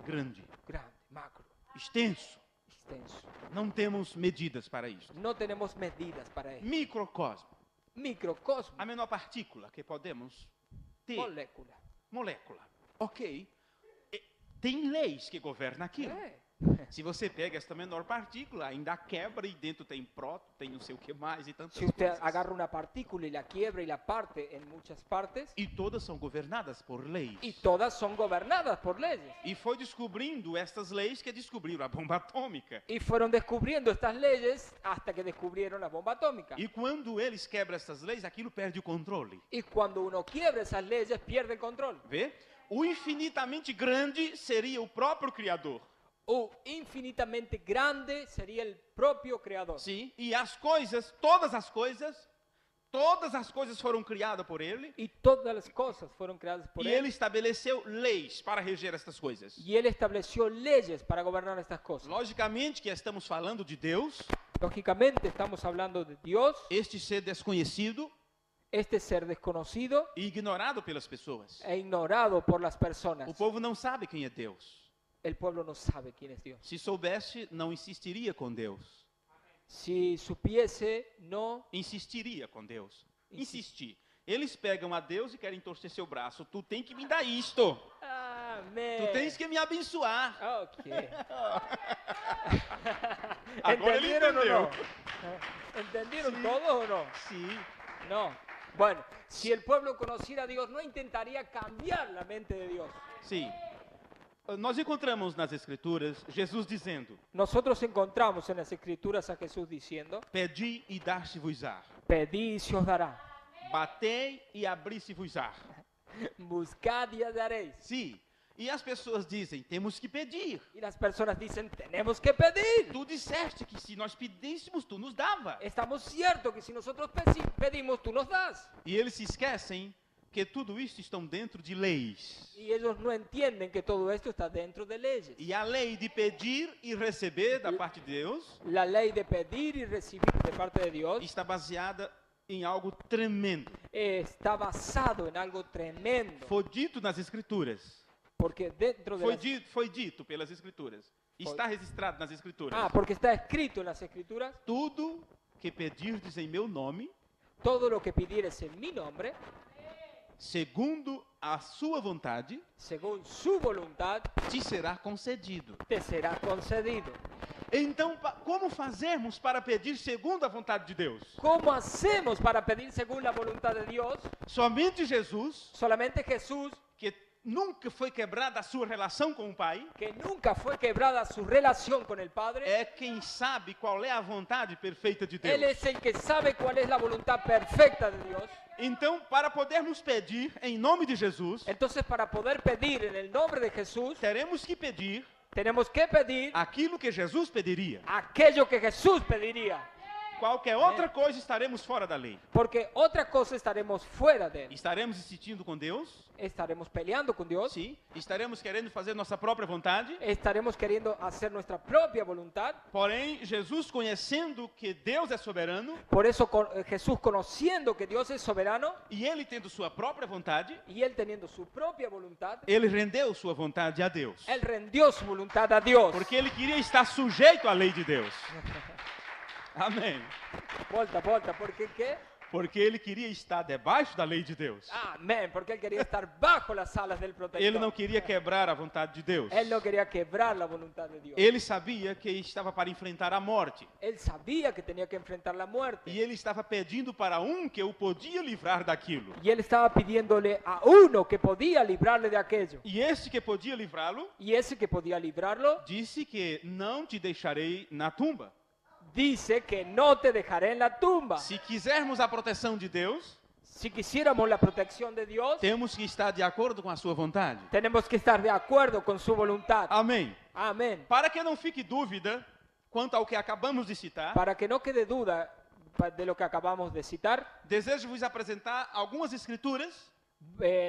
grande, grande, macro, extenso. extenso. Não temos medidas para isso. No tenemos medidas para eso. Microcosmo, Microcosmo, a menor partícula que podemos ter. molécula. Molécula. Ok. Tem leis que governam aquilo. Se você pega esta menor partícula, ainda quebra e dentro tem próton, tem não sei o que mais e tantas Si usted coisas. agarra una partícula y la quiebra y la parte en muchas partes, E todas são governadas por leis. y todas son gobernadas por leyes. E foi descobrindo estas leis que descobriram a bomba atômica. Y fueron descubriendo estas leyes hasta que descubrieron la bomba atómica. E quando eles quebram essas leis, aquilo perde o controle. Y cuando uno quiebra esas leyes, pierde el control. Vê? O infinitamente grande seria o próprio Criador. O infinitamente grande sería el propio creador. Sim. E as coisas, todas as coisas foram criadas por Ele. Y todas las cosas fueron creadas por E él. Ele estabeleceu leis para reger estas coisas. Y él estableció leyes para gobernar estas cosas. Logicamente que estamos falando de Deus, Lógicamente estamos hablando de Dios, este ser desconhecido este ser desconocido e ignorado pelas pessoas. e ignorado por las personas. O povo não sabe quem é Deus. El pueblo no sabe quién es Dios. Se soubesse, não insistiria com Deus. Si supiese, no. Insistiria com Deus. Insistir. Eles pegam a Deus e querem torcer seu braço. Tu tem que me dar isto. Amén. Tu tens que me abençoar. Ok. Agora ele ¿Entendieron o entendeu. no? ¿Entendieron Sí. todos o no? Sim. No. Bueno, si el pueblo conociera a Dios, no intentaría cambiar la mente de Dios. Sim. Nós encontramos nas Escrituras Jesus dizendo: Nosotros encontramos en las Escrituras a Jesús diciendo, Pedi e dar-se-vos-á. pedid y se os dará, Batei e abri-se-vos-á. buscad y hallaréis. Sim. E as pessoas dizem: temos que pedir. Y las personas dicen, tenemos que pedir. Tu disseste que se nós pedíssemos, tu nos dava. Estamos ciertos que si nosotros pedimos, tú nos das. E eles se esquecem que tudo isso estão dentro de leis. Y ellos no entienden que todo esto está dentro de leyes. E a lei de pedir e receber da parte de Deus La ley de pedir y recibir de parte de Dios está baseada em algo tremendo. está basado en algo tremendo. Foi dito nas Escrituras. Porque dentro de Foi dito pelas Escrituras. Está registrado nas Escrituras. porque está escrito en las Escrituras, Tudo que pedirdes em meu nome, todo lo que pidieres en mi nombre, segundo a sua vontade, según su voluntad, te será concedido. te será concedido. Então, como fazermos para pedir segundo a vontade de Deus? ¿Cómo hacemos para pedir según la voluntad de Dios? Somente Jesus, Solamente Jesús, que nunca foi quebrada a sua relação com o Pai, que nunca fue quebrada su relación con el Padre, é quem sabe qual é a vontade perfeita de Él Deus. es el que sabe cuál es la voluntad perfecta de Dios. Então, para podermos pedir em nome de Jesus, Entonces, para poder pedir en el nombre de Jesús, teremos que pedir tenemos que pedir aquilo que Jesus pediria. aquello que Jesús pediría. Qualquer outra coisa estaremos fora da lei. Porque otra cosa estaremos fuera de Él. Estaremos insistindo com Deus, Estaremos peleando con Dios. sim. Estaremos querendo fazer nossa própria vontade. Estaremos queriendo hacer nuestra propia voluntad. Porém, Jesus, conhecendo que Deus é soberano Por eso Jesús, conociendo que Dios es soberano e ele tendo sua própria vontade, y Él teniendo su propia voluntad, ele rendeu sua vontade a Deus. Él rendió su voluntad a Dios. Porque ele queria estar sujeito à lei de Deus. Amém. Volta, ¿por qué qué? Porque ele queria estar debaixo da lei de Deus. Amén, porque él quería estar bajo las alas del protector. Ele não queria quebrar a vontade de Deus. Él no quería quebrar la voluntad de Dios. Ele sabia que estava para enfrentar a morte. Él sabía que tenía que enfrentar la muerte. E ele estava pedindo para um que o podia livrar daquilo. Y él estaba pidiéndole a uno que podía librarle de aquello. E esse que podia livrá-lo Y ese que podía librarlo disse que não te deixarei na tumba. dice que no te dejaré en la tumba. Se quisermos a proteção de Deus, Si quisiéramos la protección de Dios, temos que estar de acordo com a sua vontade. tenemos que estar de acuerdo con su voluntad. Amém. Amén. Para que não fique dúvida quanto ao que acabamos de citar, Para que no quede duda de lo que acabamos de citar, desejo vos apresentar algumas escrituras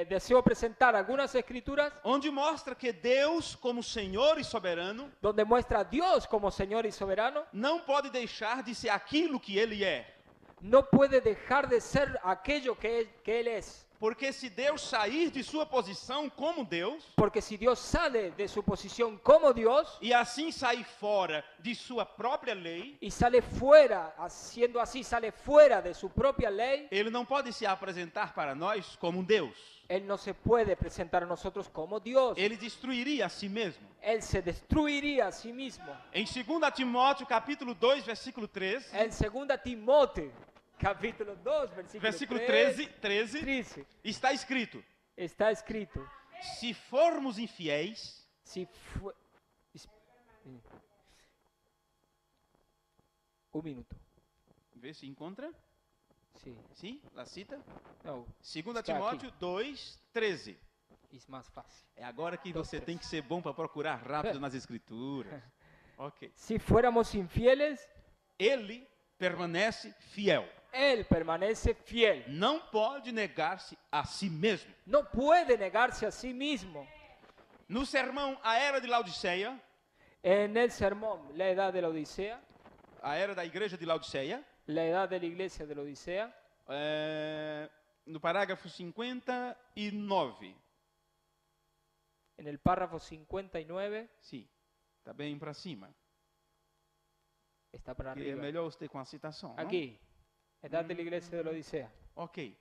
deseo presentar algunas escrituras onde mostra que Deus, como Senhor e soberano, donde muestra a Dios como Señor y soberano. não pode deixar de ser aquilo que Ele é. No puede dejar de ser aquello que Él es. Porque se Deus sair de sua posição como Deus, Porque si Dios sale de su posición como Dios e assim sair fora de sua própria lei, y sale fuera, haciendo así, sale fuera de su propia ley, Ele não pode se apresentar para nós como um Deus. Él no se puede presentar a nosotros como Dios. Ele destruiria a si mesmo. Él se destruiría a sí mismo. Em 2 Timóteo, capítulo 2, versículo 3, En 2 Timoteo, capítulo 2, versículo 13, 13, está escrito: está escrito, se formos infiéis, si fue... Un minuto. vê se encontra. Sí. Sim, la cita. No, 2 Está Timóteo 2, 13. es más fácil. É agora que Dois, você três. tem que ser bom para procurar rápido nas escrituras. Ok. Si fuéramos infieles, Ele permanece fiel. Él permanece fiel. Não pode negar-se a si mesmo. No puede negarse a sí mismo. No sermão A Era de Laodiceia, En el sermón, la edad de la Odisea, a era da igreja de Laodiceia, la edad de la iglesia de la Odisea, no parágrafo 59. en el párrafo 59, Sim, está bem para cima. está para Que é arriba. melhor você com a citação. não? Aquí, edad de la iglesia de la Odisea. Ok.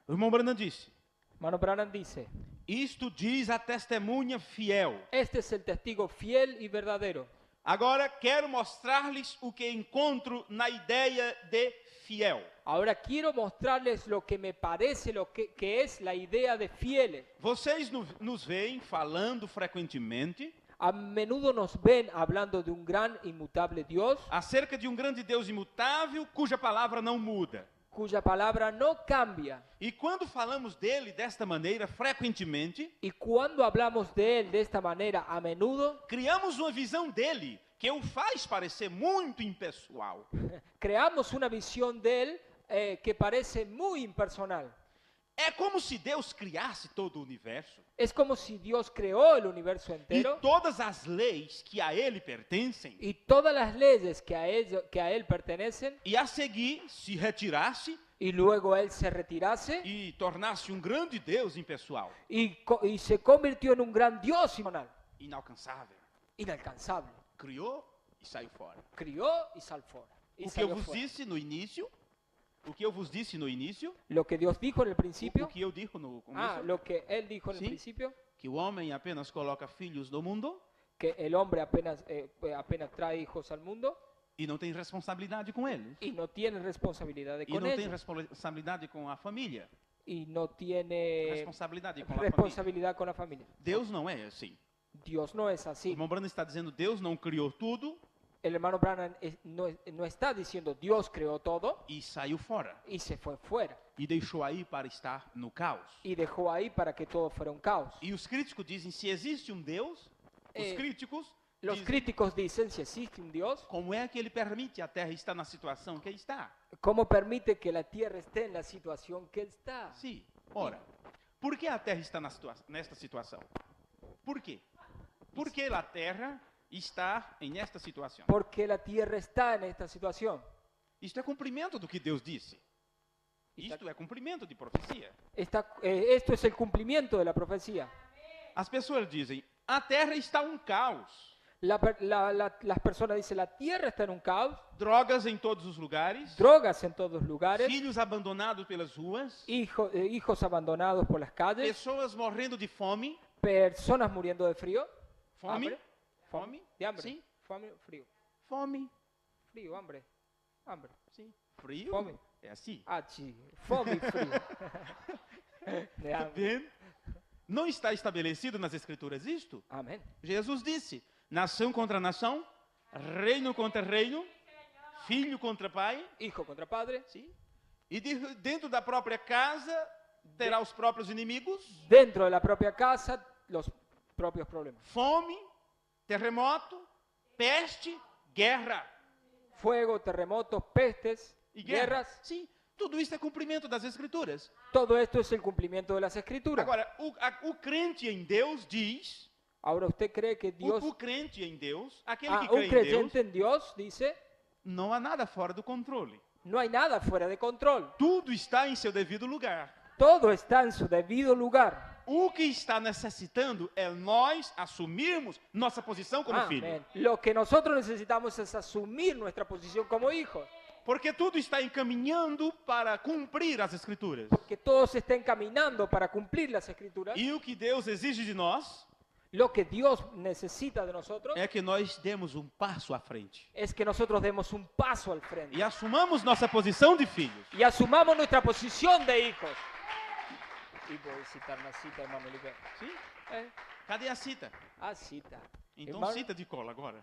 O irmão Branham disse: Hermano Branham dice, isto diz a testemunha fiel. este es el testigo fiel y verdadero. Agora quero mostrar-lhes o que encontro na ideia de fiel. Ahora quiero mostrarles lo que me parece lo que es la idea de fieles. Vocês nos veem falando frequentemente A menudo nos ven hablando de un gran inmutable Dios, acerca de um grande Deus imutável cuja palavra não muda. cuya palabra no cambia. E quando falamos dele desta maneira frequentemente, Y cuando hablamos de Él de esta manera a menudo, criamos uma visão dele que o faz parecer muito impessoal. creamos una visión de Él que parece muy impersonal. É como se Deus criasse todo o universo Es como si Dios creó el universo e entero todas as leis que a ele pertencem, y todas las leyes que a él pertenecen, e a seguir se retirasse y luego Él se retirase e tornasse um grande Deus impessoal, y se convirtió en un gran Dios inalcançável. inalcanzable. Criou e saiu fora. Crió y salió fuera. Y O que eu salió vos fuera. disse no início, o que eu vos disse no início, Lo que Dios dijo en el principio, o que eu digo no começo, lo que Él dijo en el Sí. principio, que o homem apenas coloca filhos no mundo que el hombre apenas trae hijos al mundo e não tem responsabilidade com eles. y no tiene responsabilidad E con não tem ellos responsabilidade com a família. y no tiene Responsabilidade com a família. responsabilidad con la familia. Deus não é assim. Dios no es O así. irmão Brando está dizendo, Deus não criou tudo El hermano Branham no está diciendo Dios creó todo e saiu fora. y se fue fuera E deixou aí para estar no caos. y dejó ahí para que todo fuera un caos. E os críticos dizem, se existe um Deus, os críticos Los dizem, críticos dicen, si existe un Dios, como é que ele permite a Terra estar na situação que está? ¿cómo permite que la tierra esté en la situación que está? Sim. Ora, por que a Terra está nesta situação? Por quê? Por que a Terra está nesta situação? Porque la tierra está en esta situación. Isto é cumprimento do que Deus disse. Isto é cumprimento de profecia. Esto es el cumplimiento de la profecía. As pessoas dizem, a Terra está um caos. Las personas dicen, la tierra está en un caos, drogas em todos os lugares, drogas en todos lugares, filhos abandonados pelas ruas, hijos abandonados por las calles, pessoas morrendo de fome, personas muriendo de frío, fome, hambre, fome, de hambre, sim, frío, fome, frío, hambre, sim, frio, Fome. é assim. sí, fome y frío. De Tá hambre. vendo? Não está estabelecido nas escrituras isto? Amén. Jesus disse, nação contra nação, reino contra reino, filho contra pai, Hijo contra padre, sim? E dentro da própria casa terá os próprios inimigos, dentro de la propia casa, los propios problemas. fome, terremoto, peste, guerra. Fuego, terremotos, pestes, E guerra. guerras, Sim, tudo isso é cumprimento das escrituras. todo esto es el cumplimiento de las escrituras. Agora, o crente em Deus diz, Ahora, ¿usted cree que Dios, o crente em Deus, aquele que un crê em Deus, creyente en Dios dice, não há nada fora do controle. no hay nada fuera de control? Tudo está em seu devido lugar. Todo está en su debido lugar. O que está necessitando é nós assumirmos nossa posição como filho. Amén. Lo que nosotros necesitamos es asumir nuestra posición como hijos, Porque tudo está encaminhando para cumprir as escrituras. que todo se está encaminando para cumplir las escrituras. E o que Deus exige de nós Lo que Dios necesita de nosotros é que nós demos um passo à frente. es que nosotros demos un paso al frente E assumamos nossa posição de filhos. y asumamos nuestra posición de hijos. Y puedo citar una cita, hermano Oliver. Sim? Cadê a cita? Cita. Então Hermano, cita de cola agora.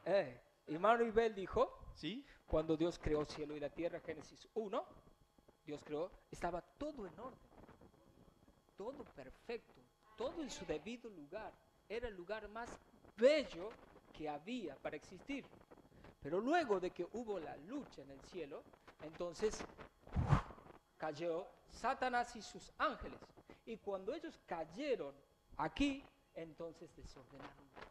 hermano Ibel dijo, Sim? cuando Dios creó el cielo y la tierra, Génesis 1, Dios creó, estaba todo en orden, todo perfecto, todo en su debido lugar. Era el lugar más bello que había para existir. Pero luego de que hubo la lucha en el cielo, entonces cayó Satanás y sus ángeles. Y cuando ellos cayeron aquí, entonces desordenaron todo.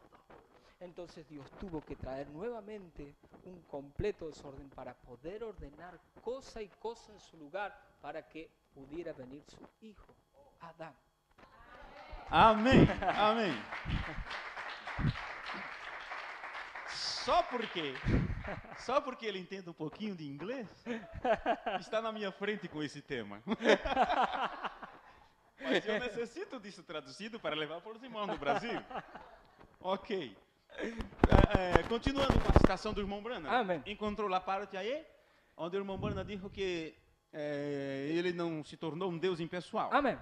Entonces Dios tuvo que traer nuevamente un completo desorden para poder ordenar cosa y cosa en su lugar para que pudiera venir su hijo, Adán. Amém. Amém. Só porque ele entende um pouquinho de inglês, está na minha frente com esse tema. Mas eu necessito disso traduzido para levar para os irmãos no Brasil. Ok. Continuando com a citação do irmão Branham. Amém. Encontrou a parte aí, onde o irmão Branham disse que ele não se tornou um Deus impessoal. Amén.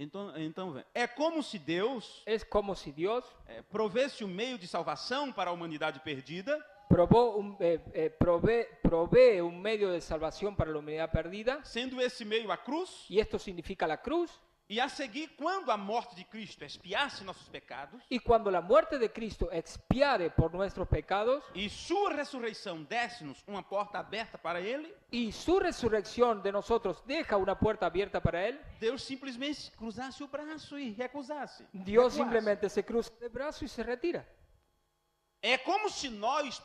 Então, é como se Deus Es como si Dios provesse um meio de salvação para a humanidade perdida, provee un medio de salvación para la humanidad perdida, sendo esse meio a cruz, y esto significa la cruz, e a seguir, quando a morte de Cristo expiasse nossos pecados, y cuando la muerte de Cristo expiare por nuestros pecados, e sua ressurreição desse-nos uma porta aberta para Ele, y su resurrección de nosotros deja una puerta abierta para Él, Deus simplesmente cruzasse o braço e recusasse. Dios Recuasse. simplemente se cruza de brazo y se retira. É como se nós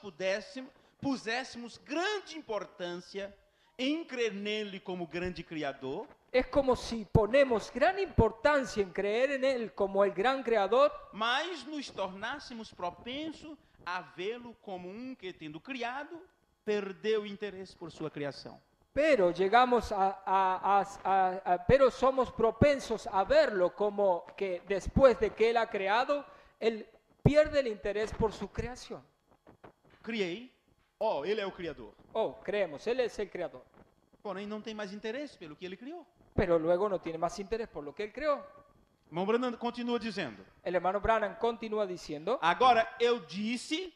puséssemos grande importância em crer nele como grande Criador, Es como si ponemos gran importancia en creer en Él como el gran creador, mas nos tornássemos propensos a vê-lo como que, tendo criado, perdeu o interesse por sua criação. pero pero somos propensos a verlo como que después de que Él ha creado, Él pierde el interés por su creación. Criei, ele é o Criador. Creemos, Él es el creador, Porém, não tem mais interesse pelo que ele criou. pero luego no tiene más interés por lo que Él creó. Irmão Branham continua dizendo, El hermano Branham continúa diciendo, agora eu disse,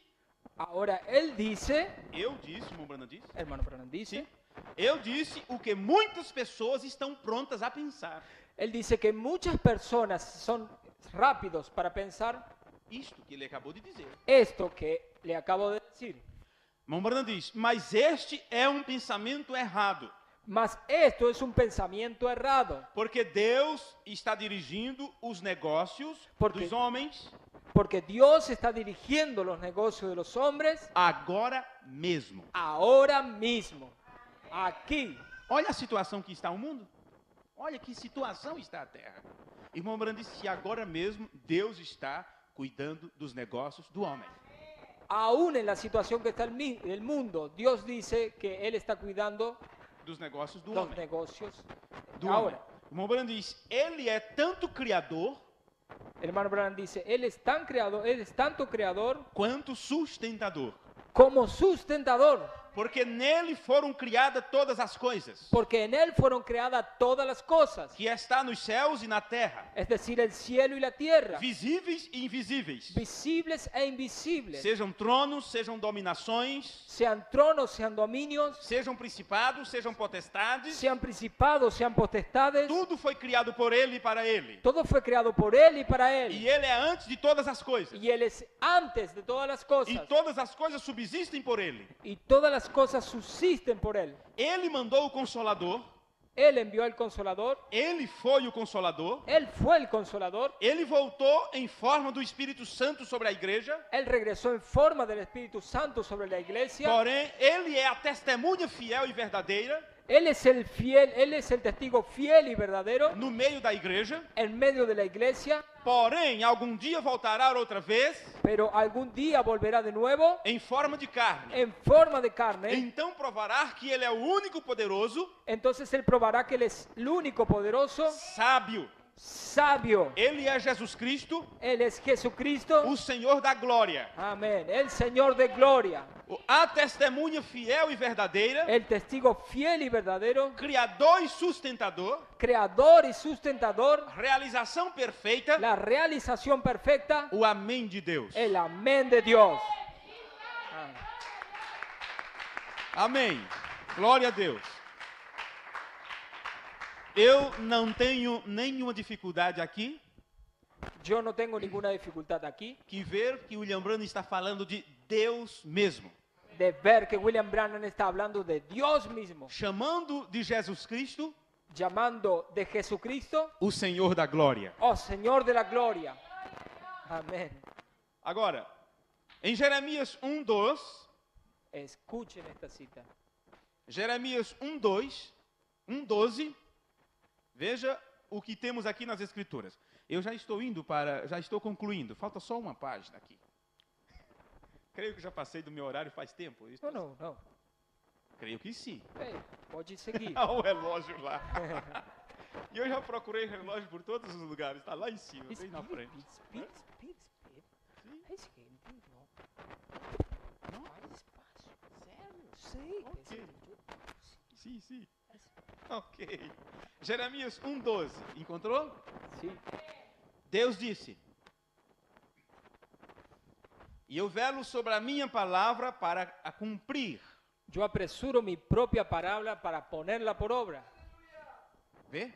ahora Él dice, irmão Branham disse, hermano Branham dice, sim, eu disse o que muitas pessoas estão prontas a pensar. Él dice que muchas personas son rápidos para pensar Isto que ele acabou de dizer. esto que le acabo de decir. Irmão Branham diz, mas este é um pensamento errado, Mas esto es un pensamiento errado, porque Deus está dirigindo os negócios Porque- dos homens porque Dios está dirigiendo los negocios de los hombres agora mesmo. ahora mismo, aquí. Olha a situação que está o mundo. Olha que situação está a Terra. Irmão Branham disse que agora mesmo Deus está cuidando dos negócios do homem. aún en la situación que está el mundo, Dios dice que Él está cuidando dos negócios do los homem. negocios. Do Ahora, homem. O irmão Branham diz, ele é tanto criador el hermano Branham dice, Él es tan creador, Él es tanto creador quanto sustentador. como sustentador, Porque nele foram criadas todas as coisas, porque en Él fueron creadas todas las cosas, que está nos céus e na terra, es decir, el cielo y la tierra, visíveis e invisíveis. visibles e invisibles, Sejam tronos, sejam dominações, sean tronos, sean dominios, sejam principados, sejam potestades. sean principados, sean potestades, Tudo foi criado por ele e para ele. todo fue creado por Él y para Él. E ele é antes de todas as coisas. Y Él es antes de todas las cosas. E todas as coisas subsistem por ele. Y todas las cosas subsisten por Él. Ele mandou o Consolador. Él envió al Consolador. Ele foi o Consolador. Él fue el Consolador. Ele voltou em forma do Espírito Santo sobre a igreja. Él regresó en forma del Espíritu Santo sobre la iglesia. Porém, ele é a testemunha fiel e verdadeira Él es el fiel, Él es el testigo fiel y verdadero no meio da igreja. en medio de la iglesia. Porém, algum dia voltará outra vez Pero algún día volverá de nuevo em forma de carne. en forma de carne. Então provará que ele é o único poderoso, Entonces Él probará que Él es el único poderoso, sábio. sabio. Ele é Jesus Cristo, Él es Jesucristo. o Senhor da glória. Amén. El Señor de gloria. A testemunha fiel e verdadeira, El testigo fiel y verdadero, criador e sustentador, creador y sustentador, realização perfeita, la realización perfecta, o amém de Deus. el amén de Dios. Amém. Glória a Deus. Eu não tenho nenhuma dificuldade aqui Yo no tengo ninguna dificultad aquí que ver que William Branham está falando de Deus mesmo, de ver que William Branham está hablando de Dios mismo, chamando de Jesus Cristo llamando de Jesucristo, o Senhor da glória. oh Señor de la gloria. Amén. Agora, em Jeremias 1:2, Escuchen esta cita. Jeremias 1:12, veja o que temos aqui nas Escrituras. Eu já estou concluindo, falta só uma página aqui. Creio que já passei do meu horário faz tempo. No. Creio que sim. Hey, pode seguir. Olha o relógio lá. E eu já procurei relógio por todos os lugares, está lá em cima, bem na frente. Speed. Es que no. Mais despacio. Sério? Sí. Ok. Sim. Ok. Jeremias 1:12, encontrou? Sí. Deus disse: E eu velo sobre a minha palavra para a cumprir. Yo apresuro mi propia palabra para ponerla por obra. Vê?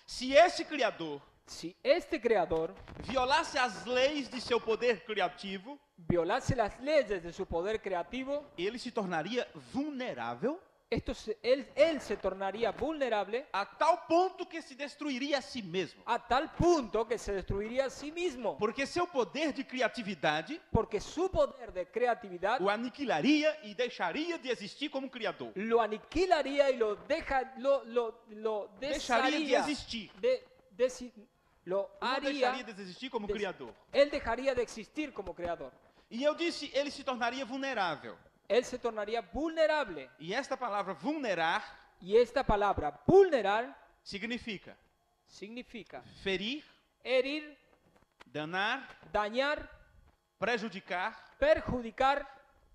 Se esse Criador Si este creador violasse as leis de seu poder criativo, violase las leyes de su poder creativo, ele se tornaria vulnerável él se tornaría vulnerable a tal ponto que se destruiria a si mesmo. a tal punto que se destruiría a sí mismo. Porque seu poder de criatividade Porque su poder de creatividad o aniquilaria e deixaria de existir como Criador. lo aniquilaría y lo Deixaria de desharía. existir. Lo Não haría. deixaria de existir como Criador. Él dejaría de existir como creador. E eu disse, ele se tornaria vulnerável. Él se tornaría vulnerable. E esta palavra vulnerar Y esta palabra vulnerar significa significa ferir, herir, danar, dañar, prejudicar, perjudicar,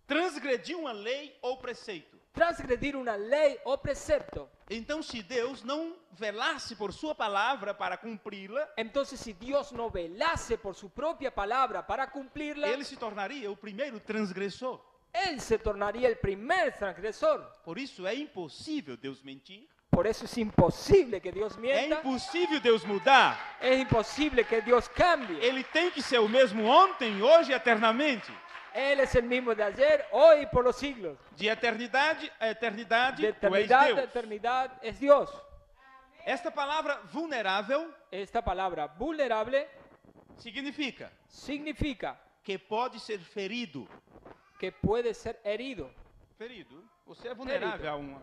transgredir uma lei ou preceito. transgredir una ley o precepto. Então, se Deus não velasse por sua palavra para cumpri-la, Entonces, si Dios no velase por su propia palabra para cumplirla, ele se tornaria o primeiro transgressor. Él se tornaría el primer transgresor. Por isso é impossível Deus mentir, Por eso es imposible que Dios é mienta. impossível Deus mudar. Es imposible que Dios cambie. Ele tem que ser o mesmo ontem, hoje e eternamente. Él es el mismo de ayer, hoy y por los siglos. De eternidade a eternidade, De tu és eternidad a Deus. eternidad es Dios. Esta palavra vulnerável Esta palabra vulnerable significa significa que pode ser ferido. que puede ser herido. Ferido? Você é vulnerável a uma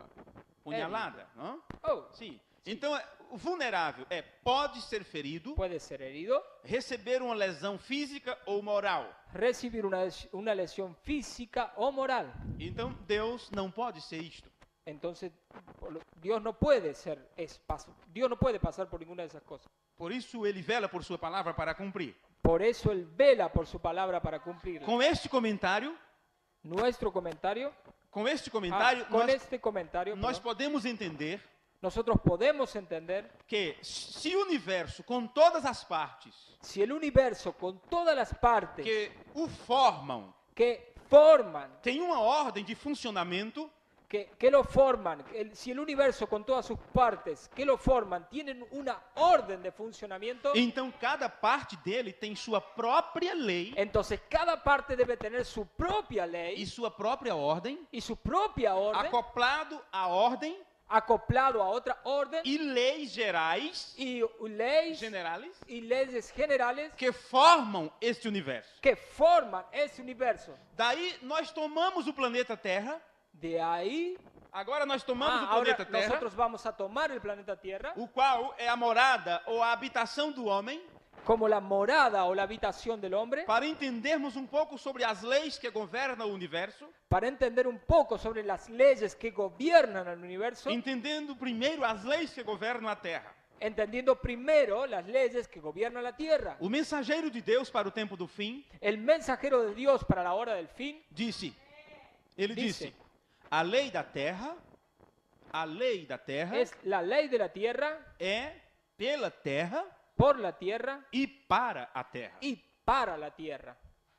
punhalada, não? Oh, Sim. Então, o vulnerável pode ser ferido, Puede ser herido, receber uma lesão física ou moral. recibir una lesión física o moral. Então, Deus não pode ser isto. Entonces, Dios no puede Dios no puede pasar por ninguna de esas cosas. Por isso, ele vela por sua palavra para cumprir. Por eso Él vela por su palabra para cumplirla. Com este comentário, Nuestro comentario, com este comentário, con este comentario, nós perdón, podemos entender nosotros podemos entender que se o universo, com todas as partes si el universo con todas las partes que o formam, que forman, tem uma ordem de funcionamento, que lo forman, si el universo con todas sus partes que lo forman tienen una orden de funcionamiento, então cada parte dele tem sua própria lei entonces cada parte debe tener su propia e lei sua própria ordem, y su propia orden, acoplado à ordem acoplado a otra orden e leis gerais, y leyes generales, y leyes generales que formam este universo. que forman ese universo. Daí nós tomamos o planeta Terra, De ahí, agora nós tomamos o ahora planeta Terra, nosotros vamos a tomar el planeta Tierra o qual é a morada ou a habitação do homem, como la morada o la habitación del hombre, para entendermos um pouco sobre as leis que governam o universo, para entender un poco sobre las leyes que gobiernan el universo, entendendo primeiro as leis que governam a Terra. entendiendo primero las leyes que gobiernan la Tierra. O mensageiro de Deus para o tempo do fim El mensajero de Dios para la hora del fin ele disse, a lei da Terra es la ley de la Tierra, é pela Terra por la Tierra e para a Terra. y para la Tierra.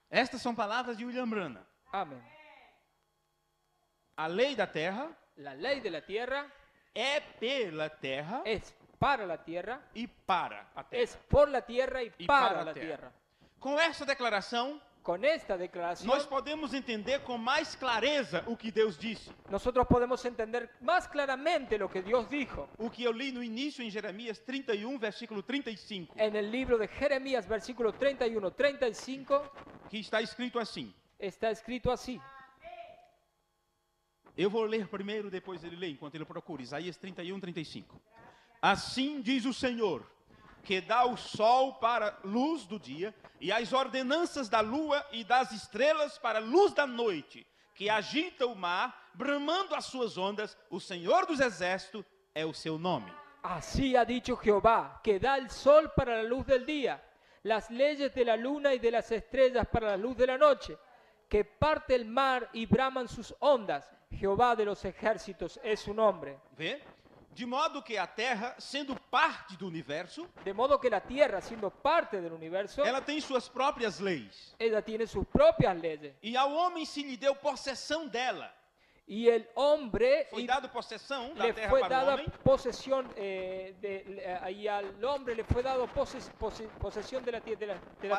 Estas são palavras de William Branham. Amén. A lei da Terra La ley de la Tierra é pela Terra es para la Tierra, e para a Terra. es por la Tierra y E para a la Terra. Tierra. Com essa declaração, Con esta declaración, nós podemos entender com mais clareza o que Deus disse. nosotros podemos entender más claramente lo que Dios dijo. O que eu li no início em Jeremias 31, versículo 35, En el libro de Jeremías, versículo 31-35, que está escrito assim. está escrito así. Eu vou ler primeiro, depois ele lê, enquanto ele procura. Isaías 31, 35. Assim diz o Senhor, que dá o sol para luz do dia, e as ordenanças da lua e das estrelas para luz da noite, que agita o mar, bramando as suas ondas, o Senhor dos exércitos é o seu nome. Así ha dicho Jehová, que da el sol para la luz del día, las leyes de la luna y de las estrellas para la luz de la noche, que parte el mar y braman sus ondas. Jehová de los ejércitos es su nombre. Vê? De modo que a Terra, sendo parte do universo, De modo que la tierra, siendo parte del universo, ela tem suas próprias leis. ella tiene sus propias leyes. E ao homem se lhe deu possessão dela. Y el hombre Foi dado possessão da le terra fue para o dada homem, posesión y al hombre le fue dado posesión de la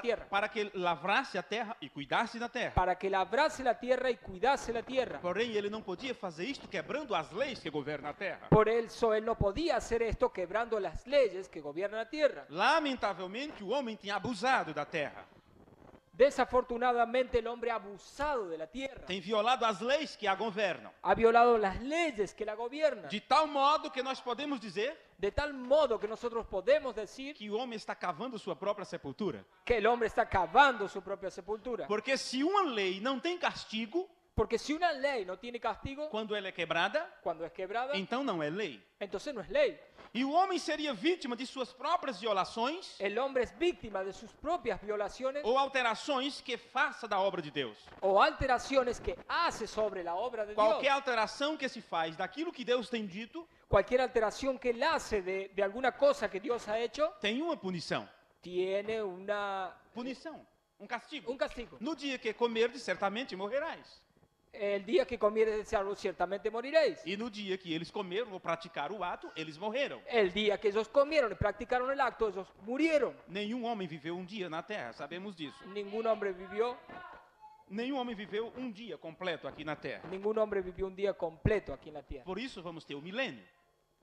tierra para que lavrasse a terra e cuidasse da terra. para que labrase la tierra y cuidase la tierra. Porém, ele não podia fazer isto quebrando as leis que governam a terra. Por eso él no podía hacer esto quebrando las leyes que gobiernan la tierra. Lamentavelmente, o homem tinha abusado da terra. Desafortunadamente el hombre ha abusado de la tierra, Tem violado as leis que a governam. ha violado las leyes que la gobiernan, De tal modo que nós podemos dizer de tal modo que nosotros podemos decir que o homem está cavando sua própria sepultura. que el hombre está cavando su propia sepultura. Porque se uma lei não tem castigo, Porque si una ley no tiene castigo, quando ela é quebrada, cuando es quebrada, então não é lei. entonces no es ley. E o homem seria vítima de suas próprias violações El hombre es víctima de sus propias violaciones ou alterações que faça da obra de Deus. o alteraciones que hace sobre la obra de Qualquer Dios. alteração que se faz daquilo que Deus tem dito, Cualquier alteración que él hace de alguna cosa que Dios ha hecho, tem uma punição. tiene Punição, um castigo. un castigo. No dia que comerdes, certamente morrerás. El día que comieres algo, ciertamente moriréis. E no dia que eles comeram ou praticaram o ato, eles morreram. El día que ellos comieron y practicaron el acto, ellos murieron. Nenhum homem viveu um dia na terra, sabemos disso. Ningún hombre vivió Um dia completo aqui na terra. un día completo aquí en la tierra. Por isso vamos ter o milênio.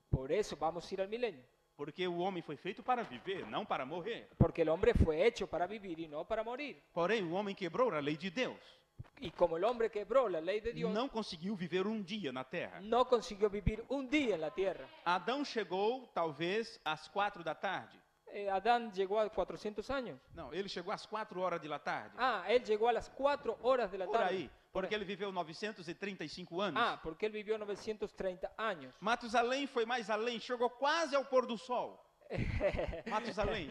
Por eso vamos a ir al milenio. Porque o homem foi feito para viver, não para morrer. Porque el hombre fue hecho para vivir y no para morir. Porém, o homem quebrou a lei de Deus. Y como el hombre quebró la ley de Dios, não conseguiu viver um dia na terra. no consiguió vivir un día en la tierra. Adão chegou talvez às 4 da tarde. Adán llegó a 400 años. Não, ele chegou às 4 horas da tarde. Él llegó a las 4 horas de la Por tarde. aí, porque ele viveu 935 anos. Porque él vivió 930 años. Matusalém foi mais além, chegou quase ao pôr do sol. Matusalém.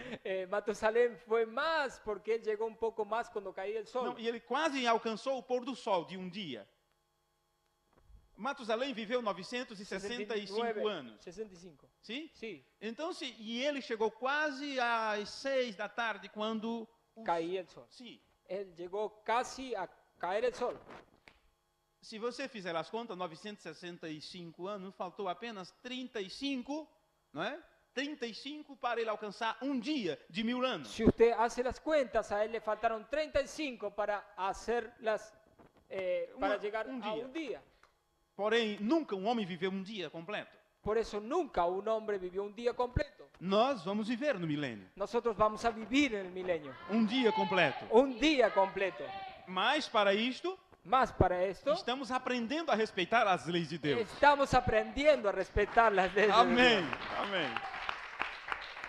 Matusalén fue más porque él llegó un poco más cuando caía el sol. Não, e ele quase alcançou o pôr do sol de um dia. Matusalém viveu 965 anos. 65. Sim? Sí, Então, e ele chegou quase às 6 da tarde quando... caía el sol. Sim. Él llegó casi a caer el sol. Se você fizer as contas, 965 anos, faltou apenas 35, não é? 35 para ele alcançar um dia de 1000 anos. Si usted hace las cuentas, a él le faltaron 35 para hacerlas, para llegar a un día. Porém, nunca um homem viveu um dia completo. Por eso nunca un hombre vivió un día completo. Nós vamos viver no milênio. Nosotros vamos a vivir en el milenio. Um dia completo. Un día completo. Mas para isto, Más para esto, estamos aprendendo a respeitar as leis de Deus. estamos aprendiendo a respetar las leyes de Amém. Dios. Amém.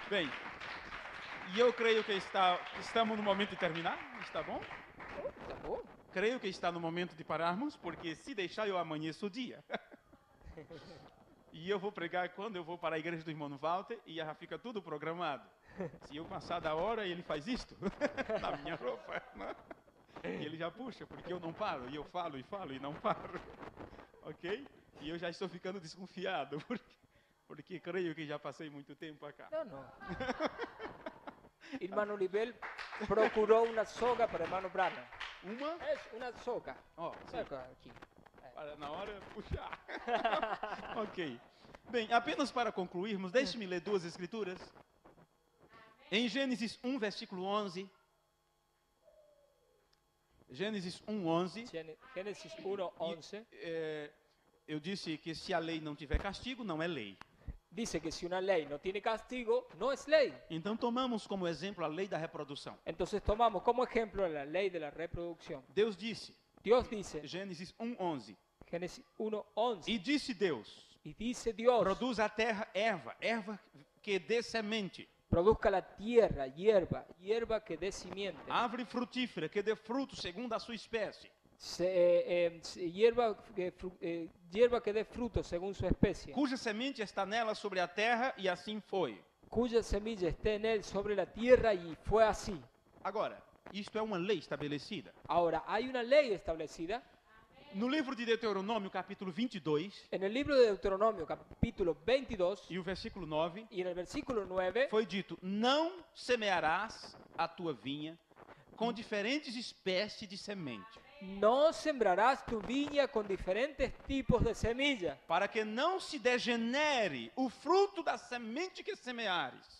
Bem, e eu creio que estamos no momento de terminar. Está bom? Tá bom. Creio que está no momento de pararmos, porque se deixar eu amanheço o dia. E eu vou pregar quando eu vou para a igreja do irmão Walter e já fica tudo programado. Se eu passar da hora, ele faz isto na minha roupa. Né? E ele já puxa, porque eu não paro. E eu falo e não paro. Ok? E eu já estou ficando desconfiado, porque creio que já passei muito tempo acá. No. Hermano Olivel procuró una soga para hermano Branham. Uma? Es una soga. Ó, sim. Saca aqui. Para na hora puxar. Ok. Bem, apenas para concluirmos, deixe-me ler duas escrituras. Em Gênesis 1, versículo 11. Gênesis 1, 11. Génesis 1, 11. Eu disse que se a lei não tiver castigo, não é lei. Dice que si una ley no tiene castigo, no es ley. Então tomamos como exemplo a lei da reprodução. Entonces tomamos como ejemplo la ley de la reproducción. Deus disse, Dios dice, Gênesis 1, 11. Génesis 1, 11. E disse Deus, Y dice Dios, produz a terra erva que dê semente, produzca la tierra hierba que dé simiente. árvore frutífera que dê fruto segundo a sua espécie. Hierba que dé fruto según su especie, Cuja semente está nela sobre a terra, e assim foi. cuya semilla esté en él sobre la tierra, y fue así. Agora, isto é uma lei estabelecida. Ahora, hay una ley establecida No livro de Deuteronômio, capítulo 22, en el libro de Deuteronomio, capítulo 22, e o versículo 9, y en el versículo 9, foi dito: não semearás a tua vinha com diferentes espécies de semente, no sembrarás tu viña con diferentes tipos de semilla, para que não se degenere o fruto da semente que semeares.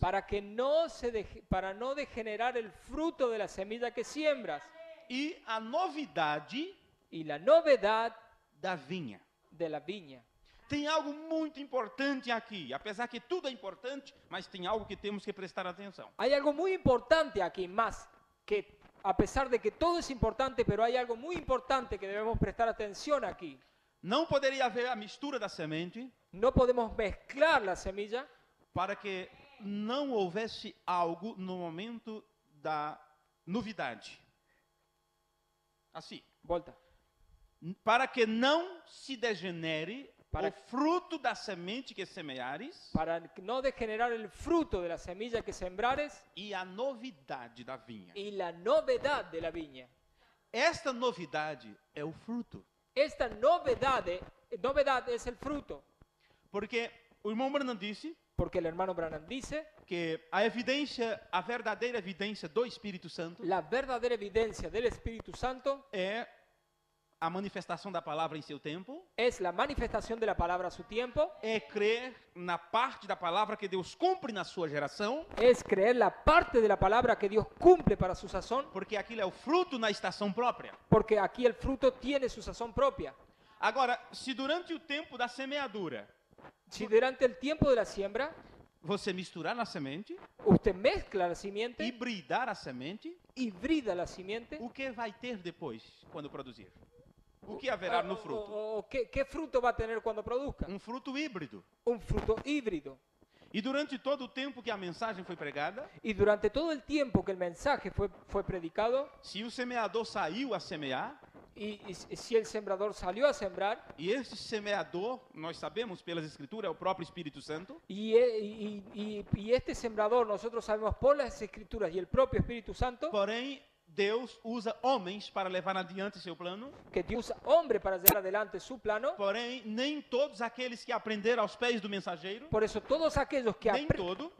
para no degenerar el fruto de la semilla que siembras. E a novidade Y la novedad da vinha. de la viña. Tem algo muito importante aqui, apesar que tudo é importante, mas tem algo que temos que prestar atenção. Hay algo muy importante aquí, más que a pesar de que todo es importante, pero hay algo muy importante que debemos prestar atención aquí. Não poderia haver a mistura da semente No podemos mezclar la semilla para que não houvesse algo no momento da novidade. Assim, Volta. para que não se degenere Para- o fruto da semente que semeares Para no degenerar el fruto de la semilla que sembrares e a novidade da vinha. y la novedad de la viña. Esta novidade é o fruto. Esta novedad es el fruto. Porque o irmão Branham disse Porque el hermano Branham dice, que a verdadeira evidência do Espírito Santo la verdadera evidencia del Espíritu Santo é a manifestação da palavra em seu tempo, es la manifestación de la palabra a su tiempo, é crer na parte da palavra que Deus cumpre na sua geração, es creer la parte de la palabra que Dios cumple para su sazón, porque aquilo é o fruto na estação própria. porque aquí el fruto tiene su sazón propia. Agora, se durante o tempo da semeadura Si durante el tiempo de la siembra você misturar a semente, usted mezcla la simiente, hibridar a semente, hibrida la simiente, o que vai ter depois, quando produzir? O que haverá no fruto? ¿qué fruto va a tener cuando produzca? Fruto híbrido. Un fruto híbrido. E durante todo o tempo que a mensagem foi pregada, Y durante todo el tiempo que el mensaje fue predicado, se o semeador saiu a semear, y si el sembrador salió a sembrar, e este semeador, nós sabemos pelas Escrituras, é o próprio Espírito Santo, y este sembrador, nosotros sabemos por las Escrituras y el propio Espíritu Santo, porém Deus usa homens para levar adiante seu plano, que Dios usa hombre para llevar adelante su plano. porém nem todos aqueles que aprenderam aos pés do mensageiro, Por eso todos aquellos que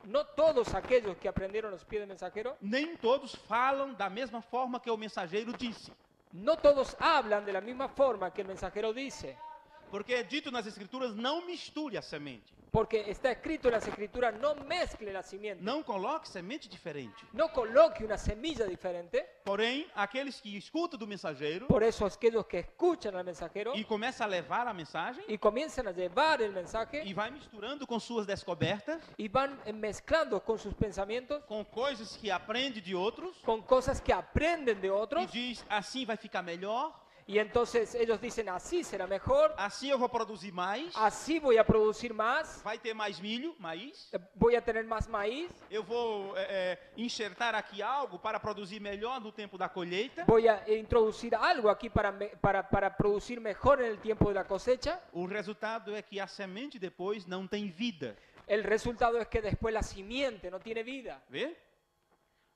no todos aquellos que aprendieron los pies del mensajero, nem todos falam da mesma forma que o mensageiro disse. no todos hablan de la misma forma que el mensajero dice. Porque é dito nas Escrituras, não misture a semente. Porque está escrito en las Escrituras, no mezcle la simiente. Não coloque semente diferente. No coloque una semilla diferente. Porém, aqueles que escutam do mensageiro Por eso aquellos que escuchan al mensajero e começam a levar a mensagem y comienzan a llevar el mensaje e vai misturando com suas descobertas, y van mezclando con sus pensamientos, com coisas que aprende de outros con cosas que aprenden de e otros, diz, assim vai ficar melhor, y entonces ellos dicen, así será mejor, assim eu vou produzir mais, así voy a producir más, vai ter mais milho, maíz, voy a tener más maíz, eu vou enxertar aqui algo para produzir melhor no tempo da colheita. voy a introducir algo aquí para producir mejor en el tiempo de la cosecha. O resultado é que a semente depois não tem vida. El resultado es que después la simiente no tiene vida. Vê?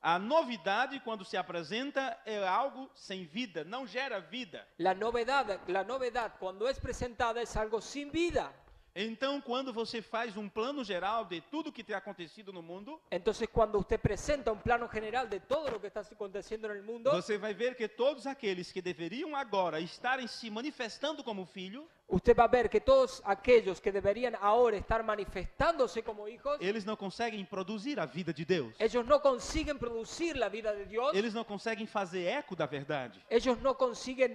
A novidade, quando se apresenta, é algo sem vida, não gera vida. La novedad cuando es presentada es algo sin vida. Então, quando você faz plano geral de tudo que tem acontecido no mundo, Entonces, cuando usted presenta un plano general de todo lo que está aconteciendo en el mundo, você vai ver que todos aqueles que deveriam agora estarem se manifestando como filho, usted va a ver que todos aquellos que deberían ahora estar manifestándose como hijos, eles não conseguem produzir a vida de Deus. ellos no consiguen producir la vida de Dios, Eles não conseguem fazer eco da verdade. ellos no consiguen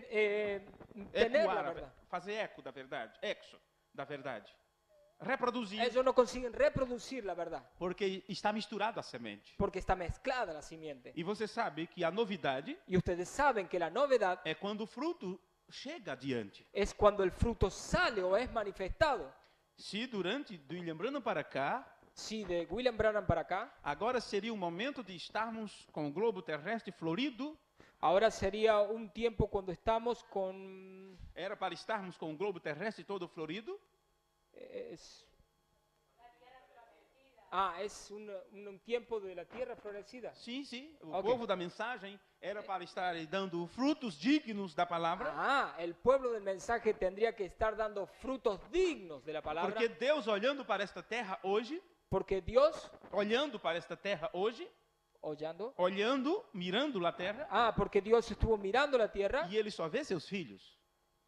tener Ecoar la a verdad. fazer eco da verdade. Exo da verdade. Reproduzir, Ellos no consiguen reproducir la verdad, porque está misturado a semente. porque está mezclada la simiente. E você sabe que a novidade Y ustedes saben que la novedad é quando o fruto chega adiante. es cuando el fruto sale o es manifestado. Se durante do William Branham para cá, Si de William Branham para acá, agora seria o momento de estarmos com o globo terrestre florido, ahora sería un tiempo cuando estamos con... era para estarmos com o globo terrestre todo florido, Es un tiempo de la tierra florecida. sim, sim, o Ok. povo da mensagem era para estar dando frutos dignos da palavra, El pueblo del mensaje tendría que estar dando frutos dignos de la palabra. porque Deus olhando para esta terra hoje, Porque Dios, olhando para esta terra hoje, mirando a terra, porque Dios estuvo mirando la tierra e ele só vê seus filhos.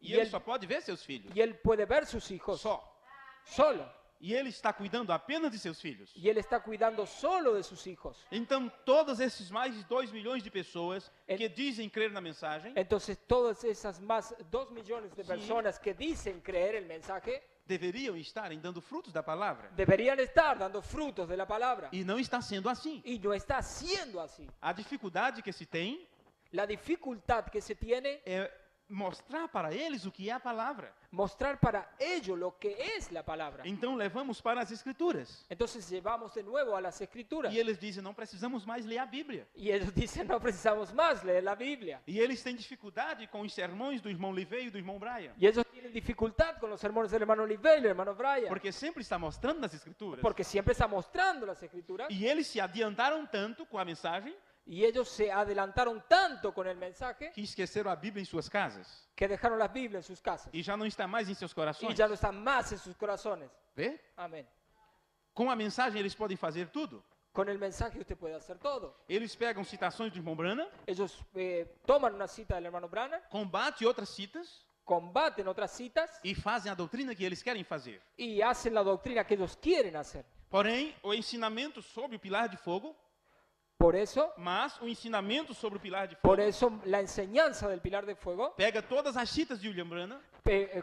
E E ele ele- só pode ver seus filhos. y Él puede ver sus hijos Só. solo. E ele está cuidando apenas de seus filhos. Y Él está cuidando solo de sus hijos. Então, todos esses mais de 2 milhões de pessoas En- que dizem crer na mensagem, Entonces todas esas más 2 millones de Sí. personas que dicen creer el mensaje deveriam estarem dando frutos da palavra. deberían estar dando frutos de la palabra. E não está sendo assim. Y no está siendo así. A dificuldade que se tem La dificultad que se tiene é mostrar para eles o que é a palavra. mostrar para ellos lo que es la palabra. Então, levamos para as Escrituras. Entonces llevamos de nuevo a las escrituras. E eles dizem, não precisamos mais ler a Bíblia. Y ellos dicen, no precisamos más leer la Biblia. E eles têm dificuldade com os sermões do irmão Livei e do irmão Brian. Y ellos tienen dificultad con los sermones del hermano Oliveira y el hermano Brian. Porque sempre está mostrando nas Escrituras. Porque siempre está mostrando las escrituras. E eles se adiantaram tanto com a mensagem Y ellos se adelantaron tanto con el mensaje que esqueceram a Bíblia em suas casas. que dejaron las Biblias en sus casas. E já não está mais em seus Y corações. ya no están más en sus corazones. Vê? Amén. Com a mensagem eles podem fazer tudo. Con el mensaje usted puede hacer todo. Eles pegam citações do irmão Branham, Ellos toman una cita del hermano Branham, combatem outras citas combaten otras citas e fazem a doutrina que eles querem fazer. y hacen la doctrina que ellos quieren hacer. Porém, o ensinamento sobre o pilar de fogo Por eso, Mas o ensinamento sobre o pilar de por fogo eso la enseñanza del pilar de fuego pega todas as citas de William Branham,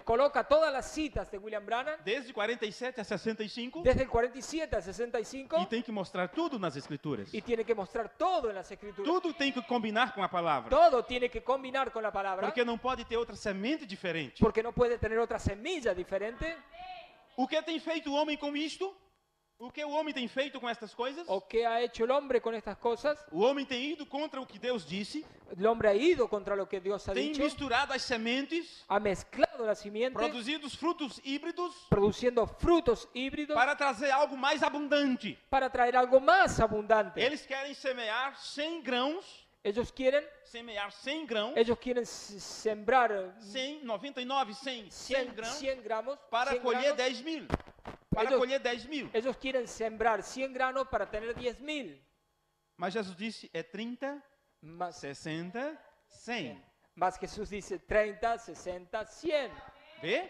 coloca todas las citas de William Branham desde 47 a 65, desde el 47 al 65 e tem que mostrar tudo nas escrituras. y tiene que mostrar todo en las escrituras. Tudo tem que combinar com a palavra. Todo tiene que combinar con la palabra Porque não pode ter outra semente diferente. porque no puede tener otra semilla diferente. O que tem feito o homem com isto? O que o homem tem feito com estas coisas? ¿O qué ha hecho el hombre con estas cosas? O homem tem ido contra o que Deus disse, El hombre ha ido contra lo que Dios ha tem dicho, misturado as sementes, ha mezclado la simiente, produzido os frutos híbridos produciendo frutos híbridos para trazer algo mais abundante. para traer algo más abundante. Eles querem semear 100 grãos, Ellos quieren semear 100 grãos, sembrar 100, 99, 100, 100 grãos 100 gramos para 100 colher granos. 10 mil. Para Ellos- colher 10 mil. Ellos quieren sembrar 100 granos para tener 10.000. Mas Jesus disse, é 30, Más, 60, 100. más Jesús dice 30, 60, 100. Vê?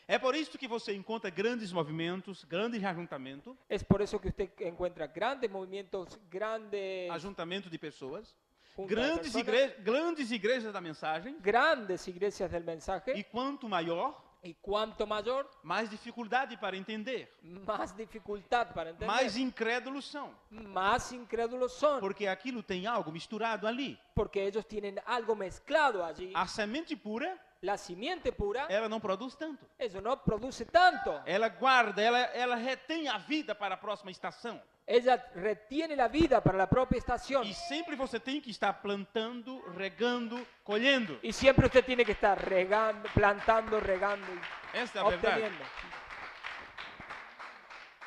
É por isso que você encontra grandes movimentos, grande ajuntamento, Es por eso que usted encuentra grandes movimientos, grandes, ajuntamento de pessoas, juntas de personas, grandes igrejas da mensagem, grandes iglesias del mensaje. e quanto maior, Y cuanto mayor, mais dificuldade para entender, más dificultad para entender. mais incrédulos são, Más incrédulos son. porque aquilo tem algo misturado ali. Porque ellos tienen algo mezclado allí. A semente pura, La simiente pura, ela não produz tanto. eso no produce tanto. Ela guarda, ela retém a vida para a próxima estação. Ella retiene la vida para la propia estación. E sempre você tem que estar plantando, regando, colhendo. Y siempre usted tiene que estar regando, plantando, regando y Esta é a verdade. obteniendo.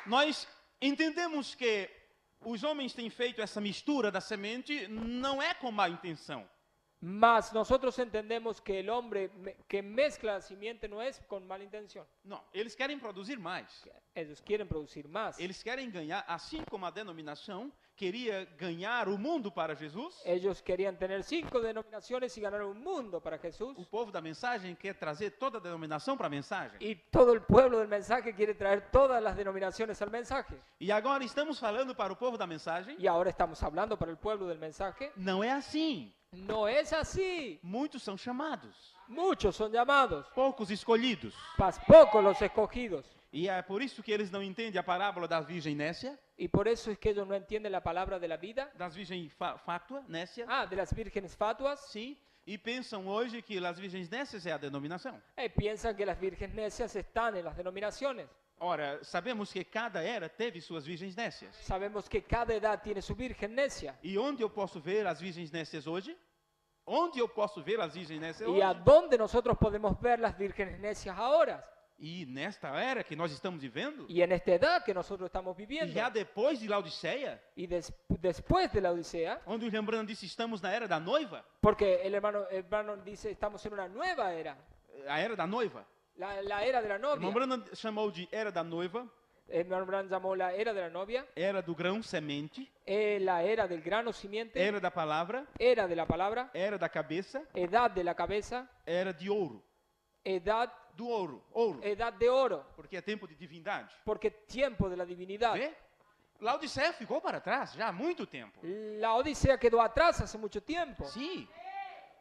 Nós entendemos que os homens têm feito essa mistura da semente, não é com má intenção. Mas nosotros entendemos que el hombre que mezcla la simiente no es con mala intención. Não, eles querem produzir mais. Ellos quieren producir más. Eles querem ganhar, assim como a denominação queria ganhar o mundo para Jesus, Ellos querían tener 5 denominaciones y ganar un mundo para Jesús. o povo da mensagem quer trazer toda a denominação para a mensagem. Y todo el pueblo del mensaje quiere traer todas las denominaciones al mensaje. E agora estamos falando para o povo da mensagem, Y ahora estamos hablando para el pueblo del mensaje. não é assim. No es así. Muitos são chamados, Muchos son llamados, poucos escolhidos. pocos los escogidos. E é por isso que eles não entendem a parábola da virgem Nécia, Y por eso es que ellos no entienden la palabra de la vida. das virgens fátua, Nécia, De las vírgenes fatuas. sim, e pensam hoje que as virgens Nécias é a denominação. Piensan que las vírgenes necias están en las denominaciones. Ora, sabemos que cada era teve suas virgens nécias. Sabemos que cada edad tiene su virgen necia. E onde eu posso ver as virgens nécias hoje? Onde eu posso ver as virgens nécias ¿Y a hoje? dónde nosotros podemos ver las vírgenes necias ahora? E nesta era que nós estamos vivendo, Y en esta edad que nosotros estamos e viviendo. já depois de Laodiceia, Y después de la Odisea, onde o Rembrandt disse estamos na era da noiva, porque el hermano dice estamos en una nueva era. a era da noiva. La era de la O irmão novia. Branham chamou de era da noiva, El hermano Branham llamó la era de la novia, era do grão semente, la era del grano simiente, era da palavra, era de la palabra, era da cabeça, edad de la cabeza, era de ouro. edad, Do ouro, ouro, edad de oro, porque é tempo de divindade. porque tiempo de la divinidad. Vê? Laodiceia ficou para trás já há muito tempo. La Odisea quedó atrás hace mucho tiempo. Sim.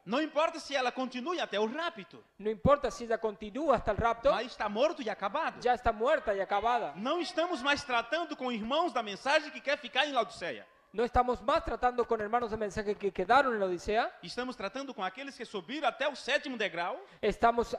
Não importa se ela continue até o rapto, No importa si ella continúa hasta el rapto, mas está morto e acabado. ya está muerta y acabada. Não estamos mais tratando com irmãos da mensagem que quer ficar em Laodiceia. No estamos más tratando con hermanos de mensaje que quedaron en la Odisea. Estamos tratando com aqueles que subiram até o 7º degrau, Estamos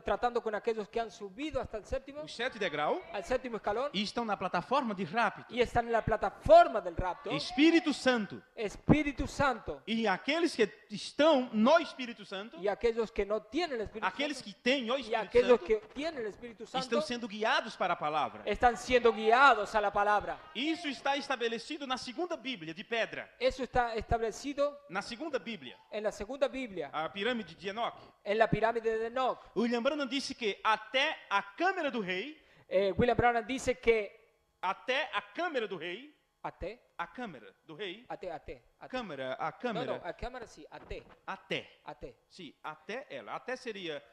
tratando con aquellos que han subido hasta el séptimo, o 7º degrau, al séptimo escalón, e estão na plataforma de rapto. y están en la plataforma del rapto. Espírito Santo. Espíritu Santo. E aqueles que estão no Espírito Santo, Y aquellos que no tienen el Espíritu aqueles Santo, que têm o y Espírito aquellos Santo, que tienen el Espíritu Santo, estão sendo guiados para a palavra. están siendo guiados a la palabra. Isso está estabelecido na segunda Bíblia de pedra. Eso está establecido Na segunda Bíblia, en la segunda Biblia, a pirâmide de Enoch. en la pirámide de Enoch. William Branham disse que até a câmara do rei, William Branham dice que até a câmara do rei, até, a câmara do rei, até. a câmara, No, a cámara sí, até. até. Sim, até ela. Até seria,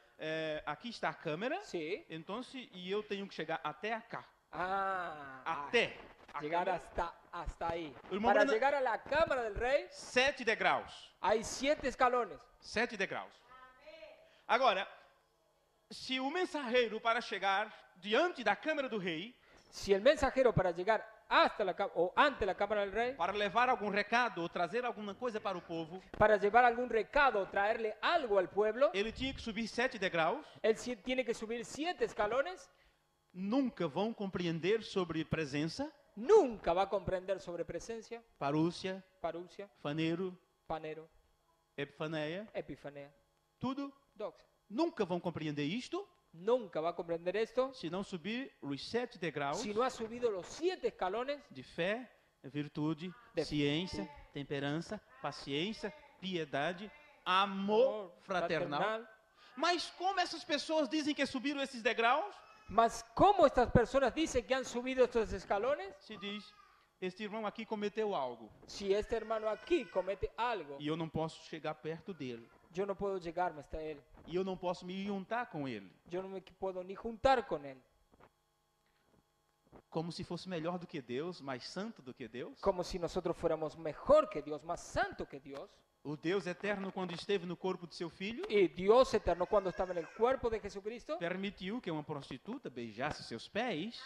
aqui está a câmara, Sí. então e eu tenho que chegar até cá. Ah, Até Llegar câmera? hasta ahí. Irmão Para Brandon- llegar a la cámara del rey 7 degraus. hay 7 escalones. 7 degraus. Agora, se o mensageiro para chegar diante da câmara do rei, Si el mensajero para llegar hasta o ante la cámara del rey, para levar algum recado ou trazer alguma coisa para o povo, para llevar algún recado o traerle algo al pueblo, ele tinha que subir 7 degraus. él tiene que subir 7 escalones. Nunca vão compreender sobre presença, Nunca va a comprender sobre presencia, parúcia, parusia, faneiro, panero, epifaneia, epifanía, tudo. doxa. Nunca vão compreender isto Nunca va a comprender esto se não subir os 7 degraus si no ha subido los 7 escalones de fé, virtude, De ciência, temperança, paciência, piedade, amor fraternal. Mas como essas pessoas dizem que subiram esses degraus? Mas ¿cómo estas personas dicen que han subido estos escalones? Se diz, este irmão aqui cometeu algo Si este hermano aquí comete algo, e eu não posso chegar perto dele. yo no puedo llegarme hasta él. E eu não posso me juntar com ele. Yo no me puedo ni juntar con él. Como se fosse melhor do que Deus, mais santo do que Deus. Como si nosotros fuéramos mejor que Dios, más santo que Dios. O Deus eterno, quando esteve no corpo de seu filho, Y Dios eterno, cuando estaba en el cuerpo de Jesucristo, permitiu que uma prostituta beijasse seus pés.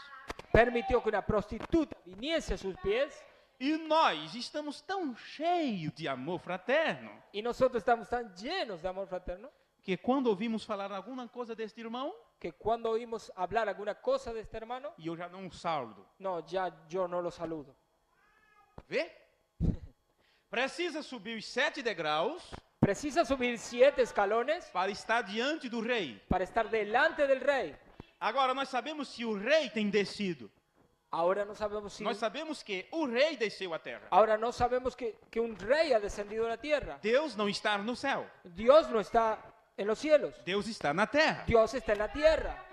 permitió que una prostituta viniese a sus pies. E nós estamos tão cheios de amor fraterno Y nosotros estamos tan llenos de amor fraterno que quando ouvimos falar alguma coisa deste irmão, que cuando oímos hablar alguna cosa de este hermano, e eu já não saldo. no, ya yo no lo saludo. Vê? Precisa subir os 7 degraus Precisa subir 7 escalones para estar diante do rei. para estar delante del rey. Agora, nós sabemos se o rei tem descido. Ahora no sabemos si... Nós sabemos que o rei desceu à terra. Ahora no sabemos que un rey ha descendido a la tierra. Deus não está no céu. Dios no está en los cielos. Deus está na terra. Dios está en la tierra.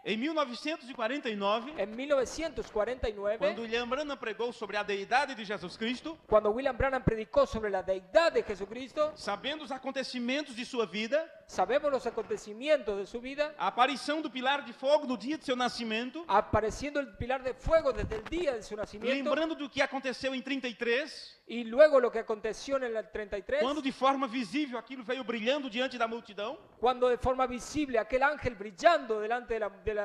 Em 1949, En 1949, quando William Branham pregou sobre a deidade de Jesus Cristo, cuando William Branham predicó sobre la deidad de Jesucristo, sabendo os acontecimentos de sua vida, sabemos los acontecimientos de su vida, a aparição do pilar de fogo no dia de seu nascimento, apareciendo el pilar de fuego desde el día de su nacimiento, lembrando do que aconteceu em 33, y luego lo que aconteció en el 33, quando de forma visível aquilo veio brilhando diante da multidão. cuando de forma visible aquel ángel brillando delante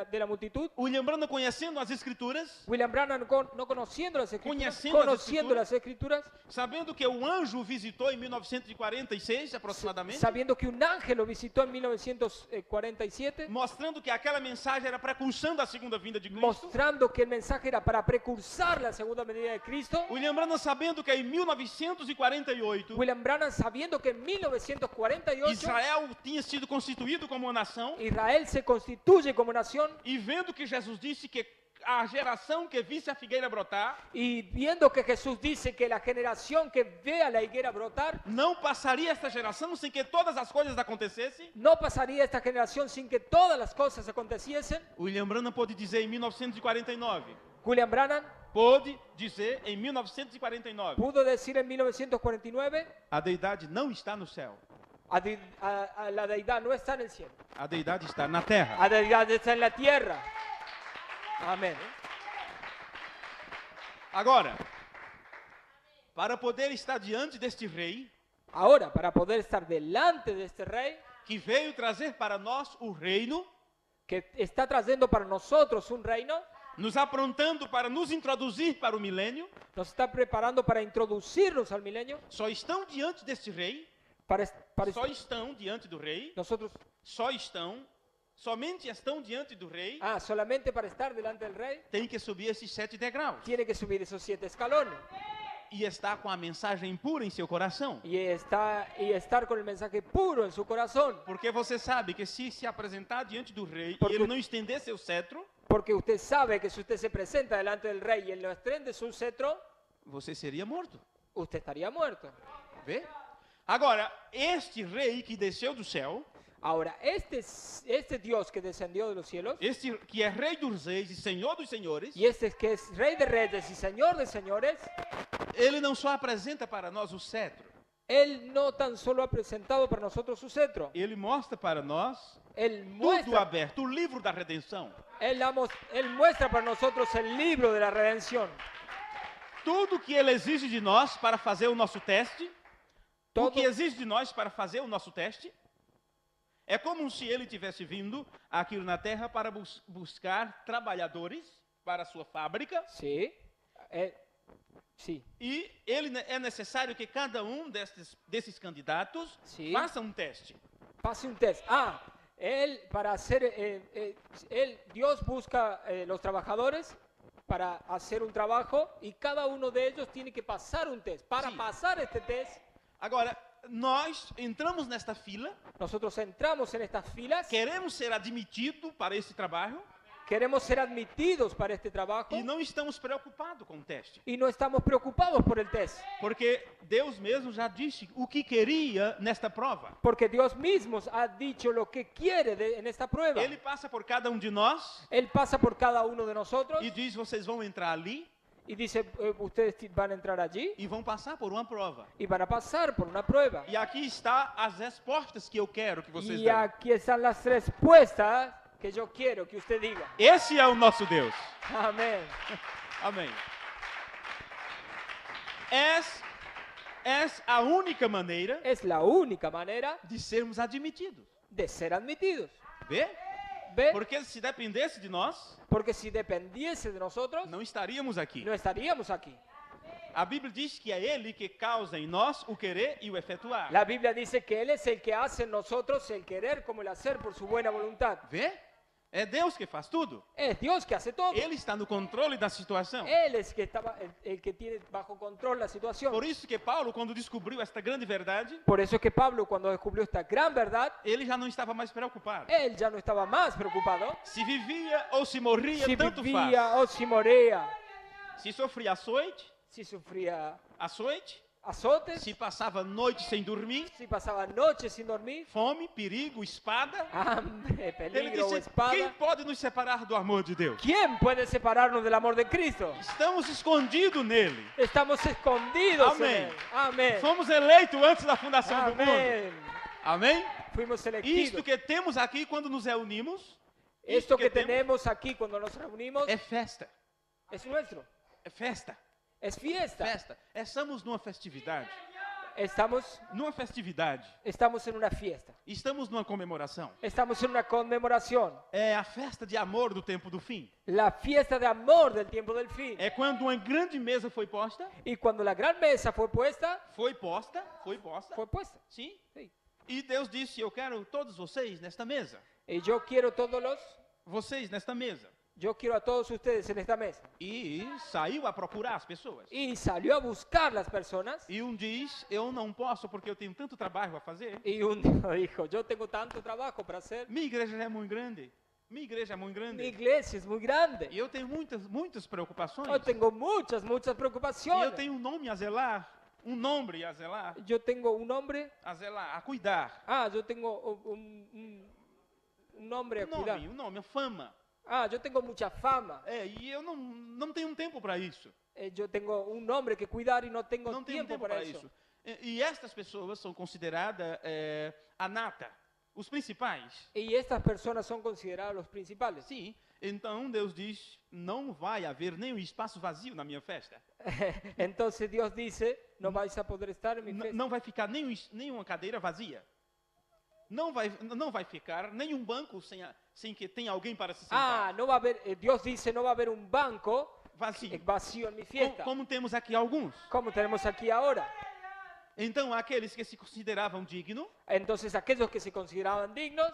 de la multitud, William Branham, conhecendo as Escrituras, William Branham no conociendo las escrituras, Conociendo las escrituras, sabendo que o anjo o visitou em 1946 aproximadamente, sabiendo que un ángel lo visitó en 1947, mostrando que aquela mensagem era precursando a segunda vinda de Cristo. mostrando que el mensaje era para precursar la segunda venida de Cristo. William Branham, sabendo que em 1948 William Branham, sabiendo que en 1948 Israel tinha sido constituído como uma nação, Israel se constituye como nación, e vendo que Jesus disse que a geração que visse a figueira brotar y viendo que Jesús dice que la generación que vea la higuera brotar, não passaria esta geração sem que todas as coisas acontecessem, no pasaría esta generación sin que todas las cosas aconteciesen. William Branham pôde dizer em 1949, William Branham pôde dizer em 1949, pudo decir en 1949, a deidade não está no céu, a la deidad no está en el cielo, a deidade está na terra. la deidad está en la tierra. Amén. Agora, para poder estar diante deste rei, Ahora, para poder estar delante de este rey, que veio trazer para nós o reino, que está trayendo para nosotros un reino, nos aprontando para nos introduzir para o milênio, nos está preparando para introducirnos al milenio, só estão diante deste rei, só estão diante do rei, nosotros, somente estão diante do rei, solamente para estar delante del rey, tem que subir esses 7 degraus tiene que subir esos 7 escalones e estar com a mensagem pura em seu coração. y estar con el mensaje puro en su corazón. Porque você sabe que se apresentar diante do rei Porque- e ele não estender seu cetro, Porque usted sabe que si usted se presenta delante del rey y él no extiende su cetro, você seria morto. usted estaría muerto. Vê? Agora, este rei que desceu do céu, Ahora, este Dios que descendió de los cielos, este que é rei dos reis e senhor dos senhores, y este que es rey de reyes y señor de señores, ele não só apresenta para nós o cetro, él no tan solo ha presentado para nosotros su cetro, ele mostra para nós él tudo muestra, aberto, o livro da redenção. él muestra para nosotros el libro de la redención. tudo que Ele exige de nós para fazer o nosso teste, Todo- o que exige de nós para fazer o nosso teste, é como se Ele tivesse vindo aqui na Terra para buscar trabalhadores para a sua fábrica, Sí. Sí. e é necessário que cada um desses candidatos Sim. faça um teste. Pase un test. Dios busca los trabajadores para hacer un trabajo y cada uno de ellos tiene que pasar un test. Para Sí. pasar este test, Agora, nós entramos nesta fila, nosotros entramos en estas filas, queremos ser admitidos para esse trabalho queremos ser admitidos para este trabajo e não estamos preocupados com o teste. y no estamos preocupados por el test. Porque Deus mesmo já disse o que queria nesta prova. Porque Dios mismo ha dicho lo que quiere en esta prueba. Ele passa por cada um de nós Él pasa por cada uno de nosotros e diz: vocês vão entrar ali y dice, ustedes van a entrar allí e vão passar por uma prova. y van a pasar por una prueba. E aqui está as respostas que eu quero que vocês Y deem. aquí están las respuestas que yo quiero que usted diga. Esse é o nosso Deus. Amén. Amém. É a única maneira Es la única manera de sermos admitidos. de ser admitidos. Vê? ¿Ve? Porque se dependesse de nós, Porque si dependiese de nosotros, não estaríamos aqui. no estaríamos aquí. A Bíblia diz que é Ele que causa em nós o querer e o efetuar. La Biblia dice que Él es el que hace en nosotros el querer como el hacer por su buena voluntad. Vê? É Deus que faz tudo. Es Dios que hace todo. Ele está no controle da situação. Él es el que tiene bajo control la situación. Por isso que Paulo, quando descobriu esta grande verdade, Por eso es que Pablo, cuando descubrió esta gran verdad, ele já não estava mais preocupado. él ya no estaba más preocupado Se vivia ou se morria, si tanto vivía faz. o si moría, Se sofria açoite, si sufría azotes, se passava noite sem dormir, si pasaba noches sin dormir, fome, perigo, espada. hambre, Ele peligro o disse: espada. quem pode nos separar do amor de Deus? ¿Quién puede separarnos del amor de Cristo? Estamos escondidos nele. Estamos escondidos en Amén. Él. Amén. Fomos eleitos antes da fundação do mundo. Amén. Amém? Fuimos Isto elegidos. que temos aqui quando nos reunimos, Esto que temos tenemos aquí cuando nos reunimos é festa. es nuestro. É festa. Es fiesta. Festa. Estamos numa festividade. Estamos en una fiesta. Estamos numa comemoração. Estamos en una conmemoración. É a festa de amor do tempo do fim. La fiesta de amor del tiempo del fin. É quando uma grande mesa foi posta. Y cuando la gran mesa fue puesta. Foi posta. Sim. Sí. E Deus disse: eu quero todos vocês nesta mesa. Y yo quiero a todos ustedes en esta mesa. E saiu a procurar as pessoas. Y salió a buscar las personas. E diz: eu não posso porque eu tenho tanto trabalho a fazer. Y uno dijo, yo tengo tanto trabajo para hacer. Minha igreja é muito grande. Mi iglesia es muy grande. E eu tenho muitas preocupações. Yo tengo muchas E preocupaciones. eu tenho um nome a zelar. Um nome a zelar. Yo tengo un nombre. A zelar, a cuidar. Yo tengo un nombre a cuidar. Um nome, fama. Yo tengo mucha fama. E eu não tenho tempo para isso. Yo tengo un nombre que cuidar y no tengo Não tenho tiempo para eso. E estas pessoas são consideradas a nata, os principais. Y estas personas son consideradas los principales. Sim. Então Deus diz: não vai haver nenhum espaço vazio na minha festa. Entonces Dios dice, no vais a poder estar en mi fiesta. Não vai ficar nenhuma cadeira vazia. Não vai ficar nenhum banco sem que tenha alguém para se sentar. No va a haber, Dios dice, no va a haber un banco vazio en mi fiesta. Como temos aqui alguns. Como tenemos aquí ahora. Então aqueles que se consideravam dignos, entonces aquellos que se consideraban dignos,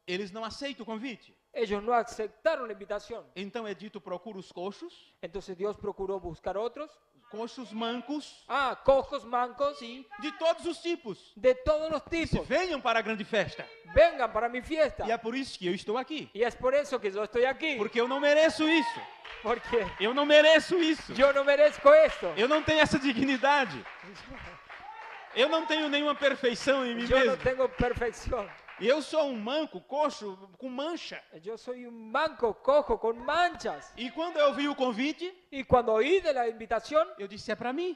eles não aceitam o convite. Ellos no aceptaron la invitación. Então é dito: procura os coxos. Entonces Dios procuró buscar otros. Coxos, mancos. Cojos, mancos. Sim, de todos os tipos. De todos los tipos. Venham para a grande festa. Vengan para mi fiesta. E é por isso que eu estou aqui. Y es por eso que yo estoy aquí. Porque eu não mereço isso. Porque eu não mereço isso. Yo no merezco esto. Eu não tenho essa dignidade. Eu não tenho nenhuma perfeição em mim mesmo. Eu não tenho perfeição. Eu sou um manco, coxo, com mancha. Eu sou um manco, cojo, com manchas. E quando eu vi o convite, e quando oí de la invitación, eu disse: é para mim.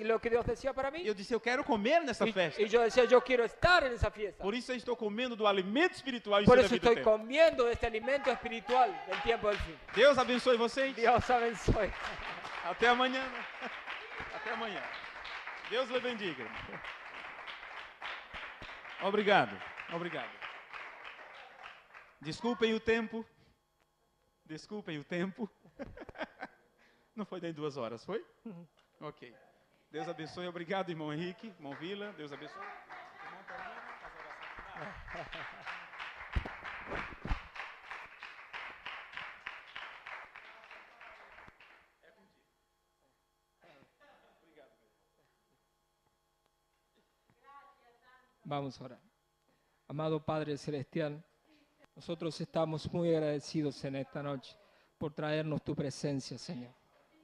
Lo que Dios decía para mí. Eu disse: eu quero comer nessa festa. E eu decía: eu quero estar nessa fiesta. Por isso eu estou comendo do alimento espiritual em Por vida isso estou comendo deste alimento espiritual del tiempo del fin. Deus abençoe vocês. Deus abençoe. Até amanhã. Até amanhã. Deus lhe bendiga. Obrigado. Obrigado. Desculpem o tempo. Desculpem o tempo. Não foi nem 2 horas, foi? Ok. Deus abençoe. Obrigado, irmão Henrique, irmão Vila. Deus abençoe. Irmão Paulino, faz a oração final. Vamos a orar. Amado Padre Celestial, nosotros estamos muy agradecidos en esta noche por traernos tu presencia, Señor.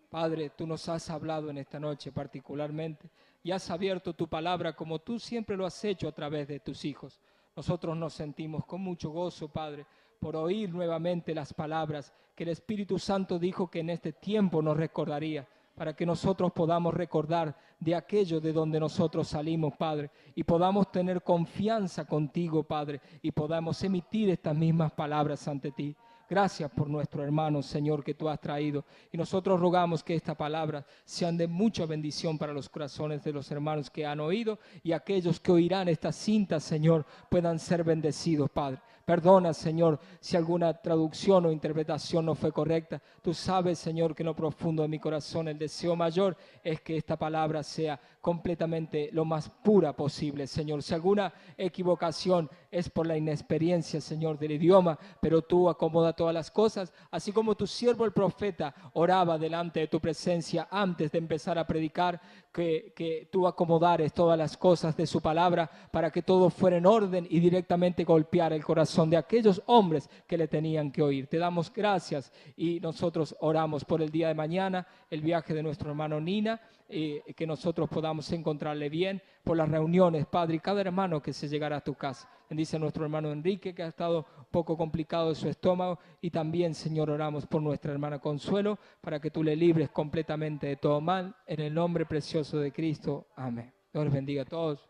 Padre, tú nos has hablado en esta noche particularmente y has abierto tu palabra como tú siempre lo has hecho a través de tus hijos. Nosotros nos sentimos con mucho gozo, Padre, por oír nuevamente las palabras que el Espíritu Santo dijo que en este tiempo nos recordaría, para que nosotros podamos recordar de aquello de donde nosotros salimos, Padre, y podamos tener confianza contigo, Padre, y podamos emitir estas mismas palabras ante ti. Gracias por nuestro hermano, Señor, que tú has traído. Y nosotros rogamos que estas palabras sean de mucha bendición para los corazones de los hermanos que han oído y aquellos que oirán esta cinta, Señor, puedan ser bendecidos, Padre. Perdona, Señor, si alguna traducción o interpretación no fue correcta. Tú sabes, Señor, que en lo profundo de mi corazón el deseo mayor es que esta palabra sea completamente lo más pura posible, Señor. Si alguna equivocación es por la inexperiencia, Señor, del idioma, pero tú acomoda todas las cosas, así como tu siervo el profeta oraba delante de tu presencia antes de empezar a predicar, que tú acomodares todas las cosas de su palabra para que todo fuera en orden y directamente golpear el corazón de aquellos hombres que le tenían que oír. Te damos gracias y nosotros oramos por el día de mañana, el viaje de nuestro hermano Nina, que nosotros podamos encontrarle bien, por las reuniones, Padre, y cada hermano que se llegará a tu casa. Bendice a nuestro hermano Enrique, que ha estado un poco complicado de su estómago, y también, Señor, oramos por nuestra hermana Consuelo, para que tú le libres completamente de todo mal, en el nombre precioso de Cristo. Amén. Dios les bendiga a todos.